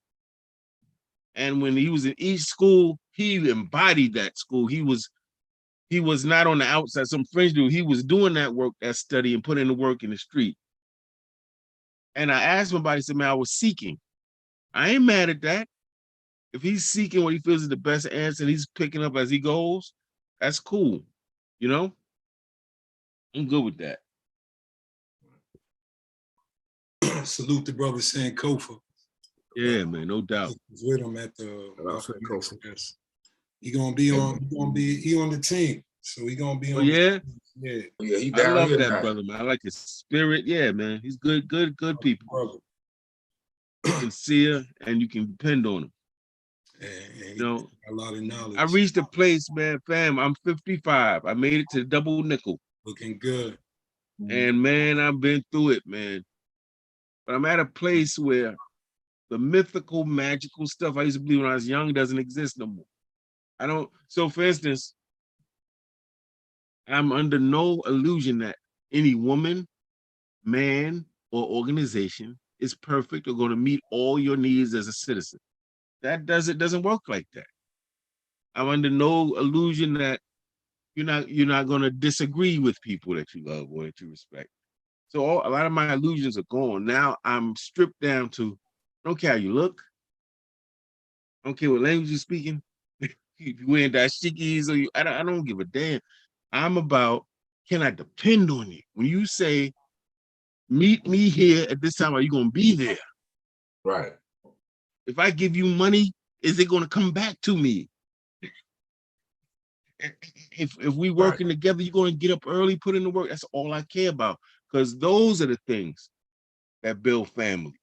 Speaker 3: And when he was in each school, he embodied that school. He was not on the outside, some fringe dude. He was doing that work, that study, and putting in the work in the street. And I asked him about it. He said, man, I was seeking. I ain't mad at that. If he's seeking what he feels is the best answer and he's picking up as he goes, that's cool. I'm good with that.
Speaker 1: Salute the brother Sankofa.
Speaker 3: Yeah, man, no doubt.
Speaker 1: With him at the
Speaker 4: Sankofa.
Speaker 1: He on the team. So he gonna be on.
Speaker 3: Yeah.
Speaker 2: Yeah, he
Speaker 3: I
Speaker 2: down
Speaker 3: love
Speaker 2: here
Speaker 3: that
Speaker 2: now.
Speaker 3: brother, man. I like his spirit. Yeah, man. He's good people.
Speaker 1: Brother.
Speaker 3: Sincere, and you can depend on him.
Speaker 1: and
Speaker 3: You know,
Speaker 1: a lot of knowledge.
Speaker 3: I reached a place, man, fam. I'm 55. I made it to double nickel.
Speaker 1: Looking good.
Speaker 3: And man, I've been through it, man. But I'm at a place where the mythical, magical stuff I used to believe when I was young doesn't exist no more. I don't. So, for instance, I'm under no illusion that any woman, man, or organization is perfect or going to meet all your needs as a citizen. That doesn't work like that. I'm under no illusion that you're not going to disagree with people that you love or that you respect. So a lot of my illusions are gone. Now I'm stripped down to, I don't care how you look. I don't care what language you're speaking. If you're wearing dashikis or I don't give a damn. I'm about, can I depend on you? When you say, meet me here at this time, are you going to be there?
Speaker 2: Right.
Speaker 3: If I give you money, is it going to come back to me? If we working together, you're going to get up early, put in the work. That's all I care about. Because those are the things that build families.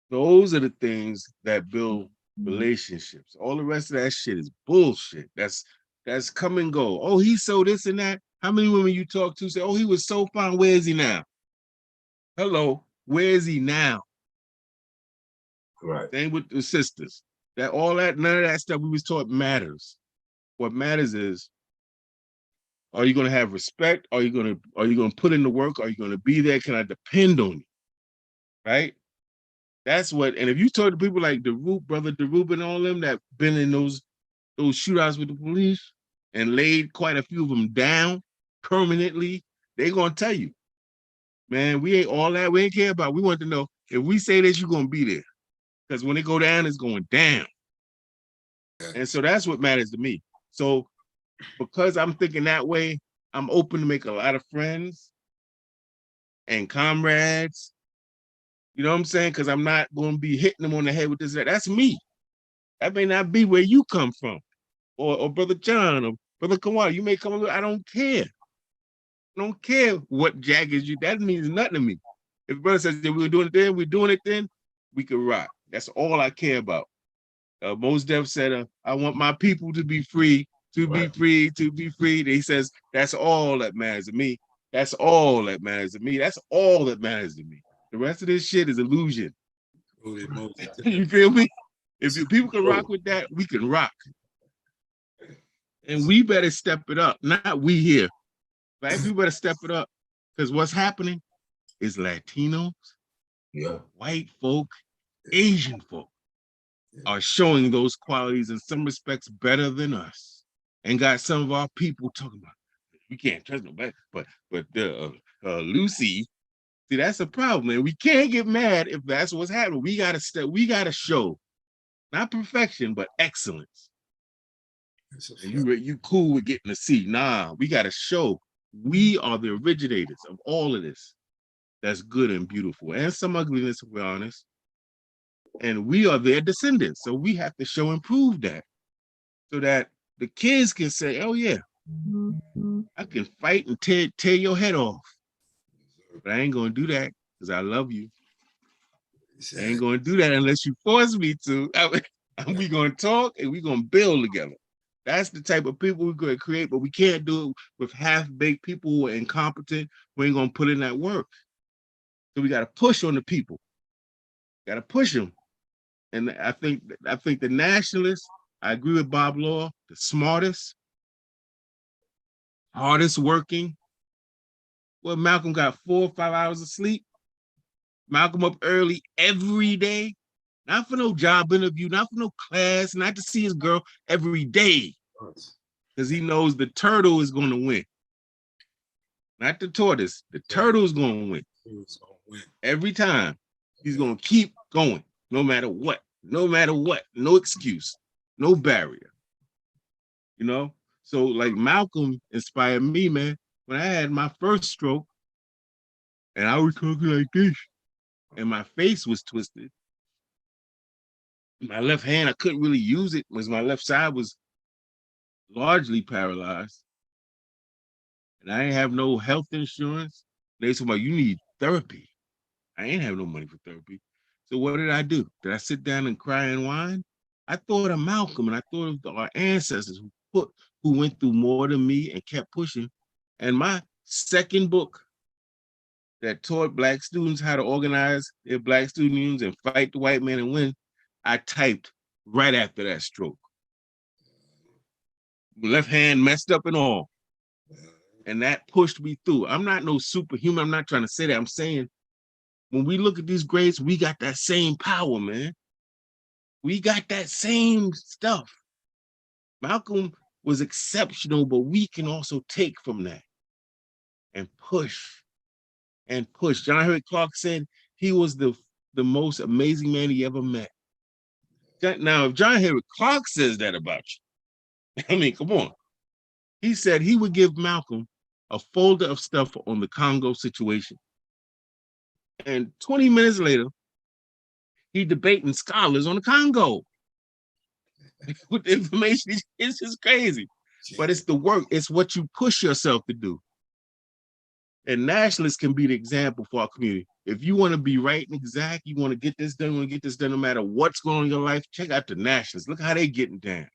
Speaker 3: Those are the things that build relationships. All the rest of that shit is bullshit. That's come and go. Oh, he's so this and that. How many women you talk to say, oh, he was so fine. Where is he now? Hello, where is he now?
Speaker 2: Right.
Speaker 3: Same with the sisters. That all that, none of that stuff we was taught matters. What matters is, are you gonna have respect? Are you gonna put in the work? Are you gonna be there? Can I depend on you? Right? That's what, and if you talk to people like brother DeRube and all them that been in those shootouts with the police and laid quite a few of them down permanently, they gonna tell you, man, we ain't all that, we ain't care about. We want to know if we say this, you're gonna be there. Because when it go down, it's going down. And so that's what matters to me. So because I'm thinking that way, I'm open to make a lot of friends and comrades. You know what I'm saying? Because I'm not going to be hitting them on the head with this. That's me. That may not be where you come from, or Brother John, or Brother Kawhi. You may come. I don't care. I don't care what jacket you. That means nothing to me. If brother says that we're doing it then, we're doing it then, we can rock. That's all I care about. Mos Def said, I want my people to be free, to be free, to be free. He says, that's all that matters to me. That's all that matters to me. That's all that matters to me. The rest of this shit is illusion. You feel me? If people can rock with that, we can rock. And we better step it up. Not we here. Black people better step it up. Because what's happening is Latinos, white folk, Asian folk are showing those qualities in some respects better than us, and got some of our people talking about, we can't trust nobody, but Lucy, see, that's a problem, man. We can't get mad if that's what's happening. We gotta show not perfection, but excellence. And you cool with getting a C. Nah, we gotta show we are the originators of all of this. That's good and beautiful, and some ugliness, if we're honest. And we are their descendants. So we have to show and prove that, so that the kids can say, oh yeah, I can fight and tear your head off. But I ain't gonna do that because I love you. I ain't gonna do that unless you force me to. We gonna talk and we gonna build together. That's the type of people we're gonna create, but we can't do it with half-baked people who are incompetent, who ain't gonna put in that work. So we gotta push on the people. Gotta push them. And I think the Nationalists, I agree with Bob Law, the smartest, hardest working. Well, Malcolm got 4 or 5 hours of sleep. Malcolm up early every day, not for no job interview, not for no class, not to see his girl, every day. Because he knows the turtle is going to win. Not the tortoise, the turtle is going to win. Every time. He's going to keep going, no matter what. No matter what. No excuse. No barrier. You know? So, like, Malcolm inspired me, man. When I had my first stroke, and I was talking like this, and my face was twisted. My left hand, I couldn't really use it because my left side was largely paralyzed. And I didn't have no health insurance. They told me, you need therapy. I ain't have no money for therapy. So what did I do? Did I sit down and cry and whine? I thought of Malcolm and I thought of our ancestors who went through more than me and kept pushing. And my second book that taught Black students how to organize their Black student unions and fight the white man and win, I typed right after that stroke. Left hand messed up and all. And that pushed me through. I'm not no superhuman. I'm not trying to say that. I'm saying when we look at these greats, we got that same power, man. We got that same stuff. Malcolm was exceptional, but we can also take from that and push and push. John Henrik Clarke said he was the most amazing man he ever met. Now, if John Henrik Clarke says that about you, I mean, come on. He said he would give Malcolm a folder of stuff on the Congo situation. And 20 minutes later, he debating scholars on the Congo. With the information, it's just crazy. But it's the work, it's what you push yourself to do. And nationalists can be the example for our community. If you want to be right and exact, you want to get this done, no matter what's going on in your life, check out the nationalists. Look how they getting down.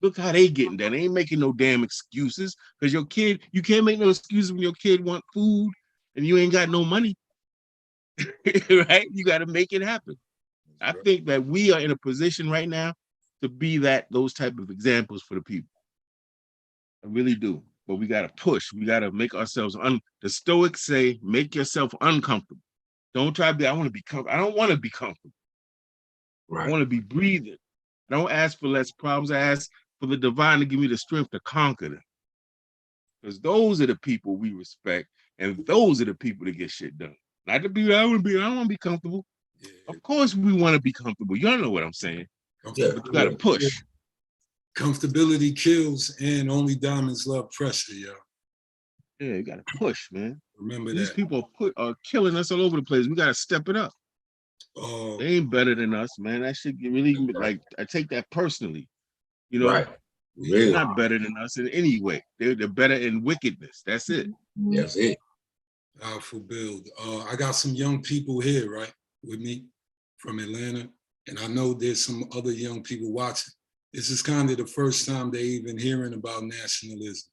Speaker 3: Look how they getting down. They ain't making no damn excuses. Because your kid, you can't make no excuses when your kid want food and you ain't got no money. Right? You got to make it happen. I think that we are in a position right now to be those type of examples for the people. I really do. But we got to push. We got to make ourselves, the Stoics say, make yourself uncomfortable. Don't try to be, I want to be comfortable. I don't want to be comfortable. Right. I want to be breathing. I don't ask for less problems. I ask for the divine to give me the strength to conquer them. Because those are the people we respect. And those are the people that get shit done. Not to be, I don't want to be comfortable. Yeah. Of course we want to be comfortable. You don't know what I'm saying. Yeah. But you got to push.
Speaker 1: Comfortability kills, and only diamonds love pressure, yo.
Speaker 3: Yeah, you got to push, man.
Speaker 1: Remember
Speaker 3: these
Speaker 1: that.
Speaker 3: people are killing us all over the place. We got to step it up. They ain't better than us, man. That shit really, like, I take that personally. You know,
Speaker 2: right.
Speaker 3: They're not better than us in any way. They're better in wickedness. That's it.
Speaker 2: That's it.
Speaker 1: Powerful build. I got some young people here, right, with me from Atlanta, and I know there's some other young people watching. This is kind of the first time they even hearing about nationalism.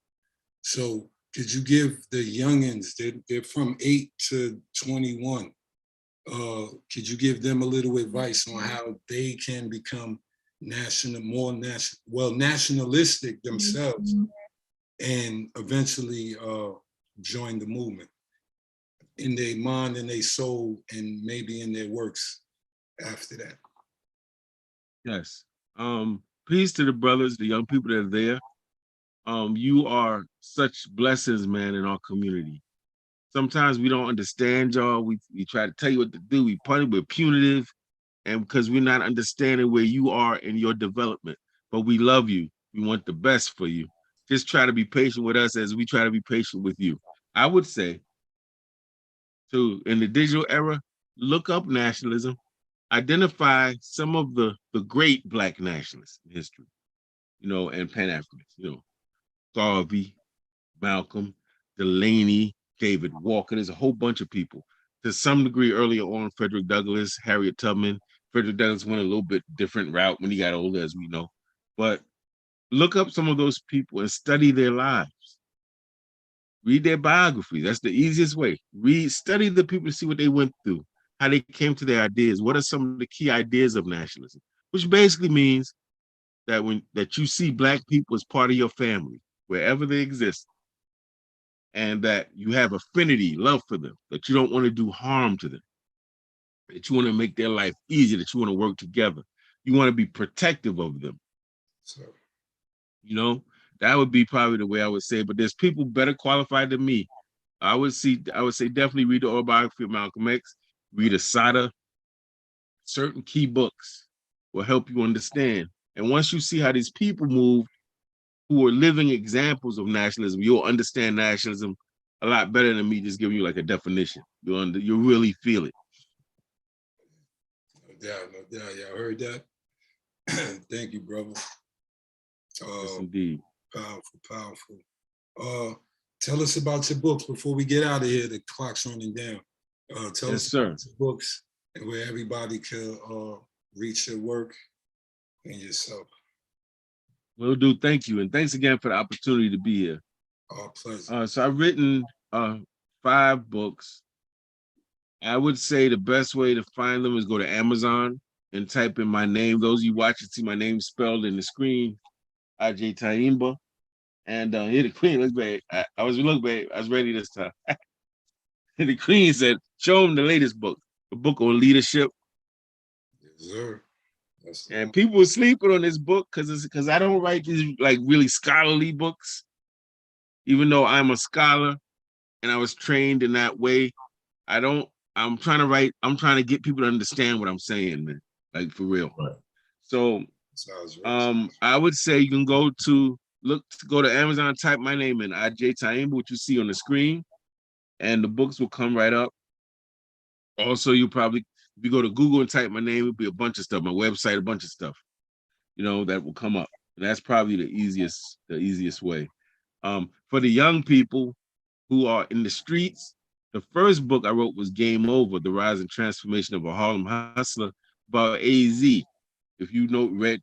Speaker 1: So could you give the youngins, they're from 8 to 21, could you give them a little advice on how they can become nationalistic themselves and eventually join the movement in their mind and their soul and maybe in their works after that?
Speaker 3: Yes. Peace to the brothers, the young people that are there. You are such blessings, man, in our community. Sometimes we don't understand y'all. We try to tell you what to do. We punish, we're punitive, and because we're not understanding where you are in your development. But we love you. We want the best for you. Just try to be patient with us as we try to be patient with you. I would say, too, in the digital era, look up nationalism. Identify some of the great Black nationalists in history, and Pan-Africans, Garvey, Malcolm, Delaney, David Walker. There's a whole bunch of people. To some degree, earlier on, Frederick Douglass, Harriet Tubman. Frederick Douglass went a little bit different route when he got older, as we know. But look up some of those people and study their lives. Read their biography. That's the easiest way. Study the people to see what they went through, how they came to their ideas. What are some of the key ideas of nationalism? Which basically means that you see Black people as part of your family, wherever they exist, and that you have affinity, love for them, that you don't want to do harm to them, that you want to make their life easier, that you want to work together. You want to be protective of them. So, that would be probably the way I would say it. But there's people better qualified than me. I would say definitely read the autobiography of Malcolm X, read Asada. Certain key books will help you understand. And once you see how these people move, who are living examples of nationalism, you'll understand nationalism a lot better than me just giving you like a definition. You'll really feel it.
Speaker 1: No doubt. Y'all heard that? Thank you, brother.
Speaker 3: Yes, indeed.
Speaker 1: Powerful. Tell us about your books before we get out of here. The clock's running down. Tell us about your books and where everybody can reach your work. and yourself.
Speaker 3: Will do. Thank you. And thanks again for the opportunity to be here.
Speaker 1: Our pleasure.
Speaker 3: So I've written 5 books. I would say the best way to find them is go to Amazon and type in my name. Those of you watching see my name spelled in the screen, Agyei Tyehimba. And here the queen, look, babe. I was ready this time. And the queen said, show them the latest book, the book on leadership.
Speaker 1: Yes, sir.
Speaker 3: And people were sleeping on this book because I don't write these like really scholarly books, even though I'm a scholar and I was trained in that way. I'm trying to get people to understand what I'm saying, man. Like for real.
Speaker 2: Right.
Speaker 3: So
Speaker 1: right.
Speaker 3: I would say you can go to Amazon, type my name in, Agyei Tyehimba, what you see on the screen, and the books will come right up. Also, if you go to Google and type my name, it'll be a bunch of stuff, my website, a bunch of stuff, that will come up. And that's probably the easiest way. For the young people who are in the streets, the first book I wrote was Game Over, The Rise and Transformation of a Harlem Hustler, about AZ. If you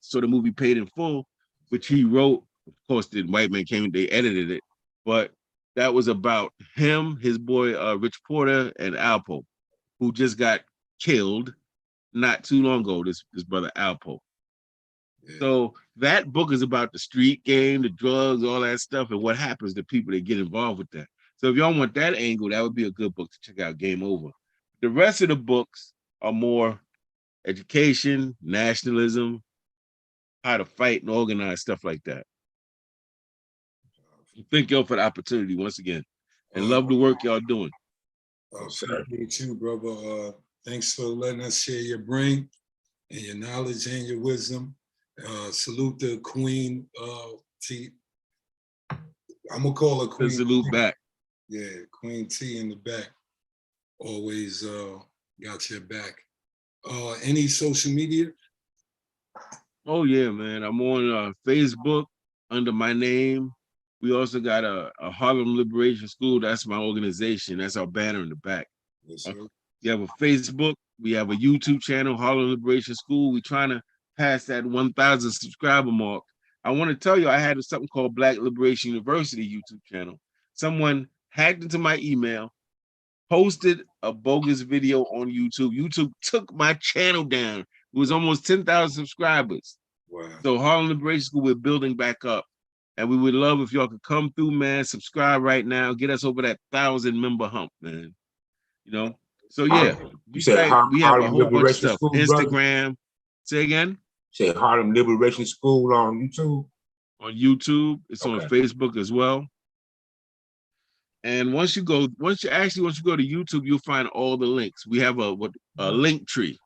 Speaker 3: saw the movie Paid in Full, which he wrote, of course, the white man came, they edited it, but that was about him, his boy, Rich Porter, and Alpo, who just got killed not too long ago, this brother Alpo. Yeah. So that book is about the street game, the drugs, all that stuff, and what happens to people that get involved with that. So if y'all want that angle, that would be a good book to check out, Game Over. The rest of the books are more education, nationalism, how to fight and organize, stuff like that. Thank y'all for the opportunity once again, and love the work y'all doing.
Speaker 1: Appreciate you, brother. Thanks for letting us share your brain and your knowledge and your wisdom. Salute the Queen T. I'm gonna call her Queen.
Speaker 3: Salute
Speaker 1: T.
Speaker 3: back.
Speaker 1: Yeah, Queen T in the back. Always got your back. Any social media?
Speaker 3: Oh yeah, man. I'm on Facebook under my name. We also got a Harlem Liberation School. That's my organization. That's our banner in the back.
Speaker 1: Yes, sir.
Speaker 3: We have a Facebook. We have a YouTube channel, Harlem Liberation School. We're trying to pass that 1,000 subscriber mark. I want to tell you, I had something called Black Liberation University YouTube channel. Someone hacked into my email, posted a bogus video on YouTube. YouTube took my channel down. It was almost 10,000 subscribers.
Speaker 1: Wow. So
Speaker 3: Harlem Liberation School, we're building back up. And we would love if y'all could come through, man, subscribe right now, get us over that 1,000-member hump, man. So yeah,
Speaker 2: you said
Speaker 3: we have a
Speaker 2: Harlem
Speaker 3: whole bunch of stuff.
Speaker 2: School,
Speaker 3: Instagram.
Speaker 2: Brother?
Speaker 3: Say again?
Speaker 2: Say Harlem Liberation School on YouTube?
Speaker 3: On YouTube. It's on Facebook as well. And once you go to YouTube, you'll find all the links. We have a link tree.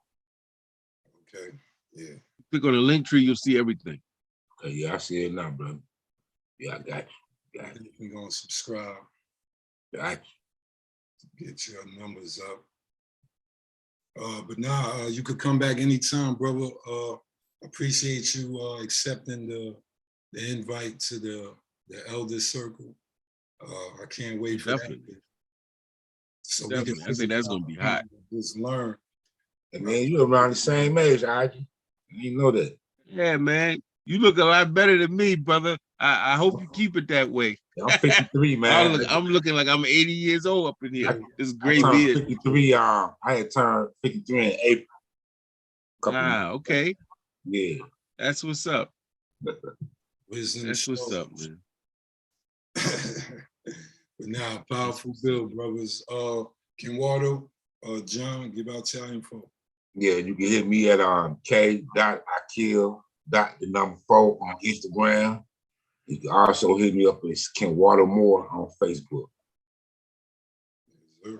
Speaker 1: Okay. Yeah.
Speaker 3: Click on the link tree, you'll see everything.
Speaker 2: Okay, yeah, I see it now, brother. Yeah, I got you.
Speaker 1: You're gonna subscribe.
Speaker 2: Got
Speaker 1: you. Get your numbers up. But now you could come back anytime, brother. Appreciate you accepting the invite to the Elder Circle. I can't wait for that. So
Speaker 3: I think that's gonna be hot.
Speaker 1: Just learn.
Speaker 2: And man, you're around the same age, Agyei. You know that.
Speaker 3: Yeah, man. You look a lot better than me, brother. I hope you keep it that way.
Speaker 2: Yeah, I'm 53, man.
Speaker 3: I'm looking like I'm 80 years old up in here. This great
Speaker 2: beard.
Speaker 3: 53.
Speaker 2: I had turned 53 in April.
Speaker 3: Okay.
Speaker 2: Yeah.
Speaker 3: That's what's up.
Speaker 1: Wisdom.
Speaker 3: That's what's up, man.
Speaker 1: But now, powerful bill, brothers. Kenwado, John, give out your info.
Speaker 2: Yeah, you can hit me at k.ikill.4 on Instagram. You can also hit me up at Kenwado Moore on Facebook.
Speaker 1: Yes,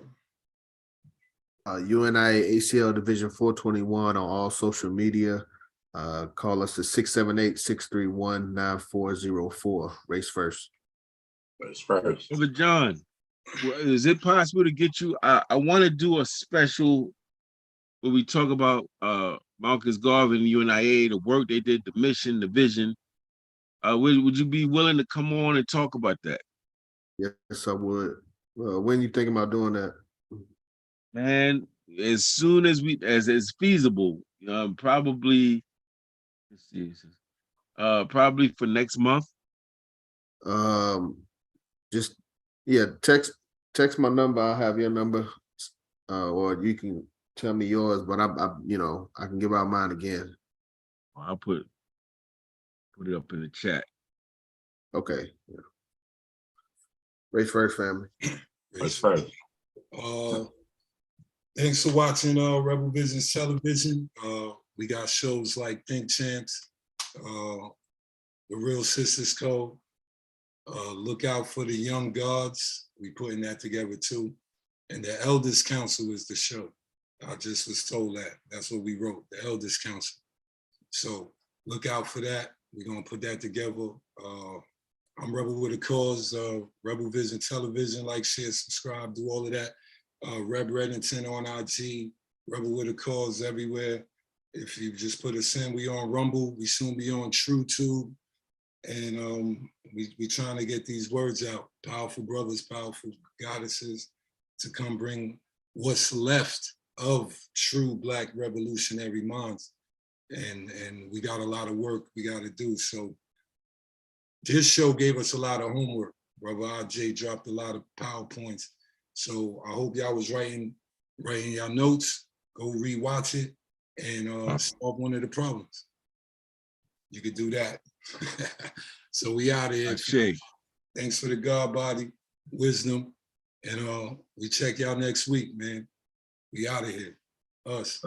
Speaker 4: UNI ACL Division 421 on all social media. Call us at 678-631-9404. Race first.
Speaker 2: Race first.
Speaker 3: Brother John, is it possible to get you? I want to do a special where we talk about Marcus Garvey and UNIA, the work they did, the mission, the vision. Would you be willing to come on and talk about that?
Speaker 4: Yes, I would. When you think about doing that?
Speaker 3: Man, as soon as as feasible. Probably Let's see. Probably for next month.
Speaker 4: Just text my number. I'll have your number, or you can tell me yours. But I I can give out mine again.
Speaker 3: I'll put it up in the chat.
Speaker 4: Okay. Yeah. Race first, family.
Speaker 2: That's first.
Speaker 1: Thanks for watching Rebel Visions Television. We got shows like Think Champs, The Real Sisters Code. Look out for the Young Gods. We putting that together too. And the Elders Council is the show. I just was told that. That's what we wrote, the Elders Council. So look out for that. We're gonna put that together. I'm Rebel with a Cause, Rebel Vision Television, like, share, subscribe, do all of that. Reb Reddington on IG, Rebel with a Cause everywhere. If you just put us in, we on Rumble, we soon be on TrueTube. And we trying to get these words out. Powerful brothers, powerful goddesses, to come bring what's left of true Black revolutionary minds. And we got a lot of work we got to do. So this show gave us a lot of homework. Brother Agyei dropped a lot of PowerPoints. So I hope y'all was writing y'all notes. Go rewatch it and solve one of the problems. You could do that. So we out of here.
Speaker 3: Agyei.
Speaker 1: Thanks for the God body, wisdom. And we check y'all next week, man. We out of here. Us.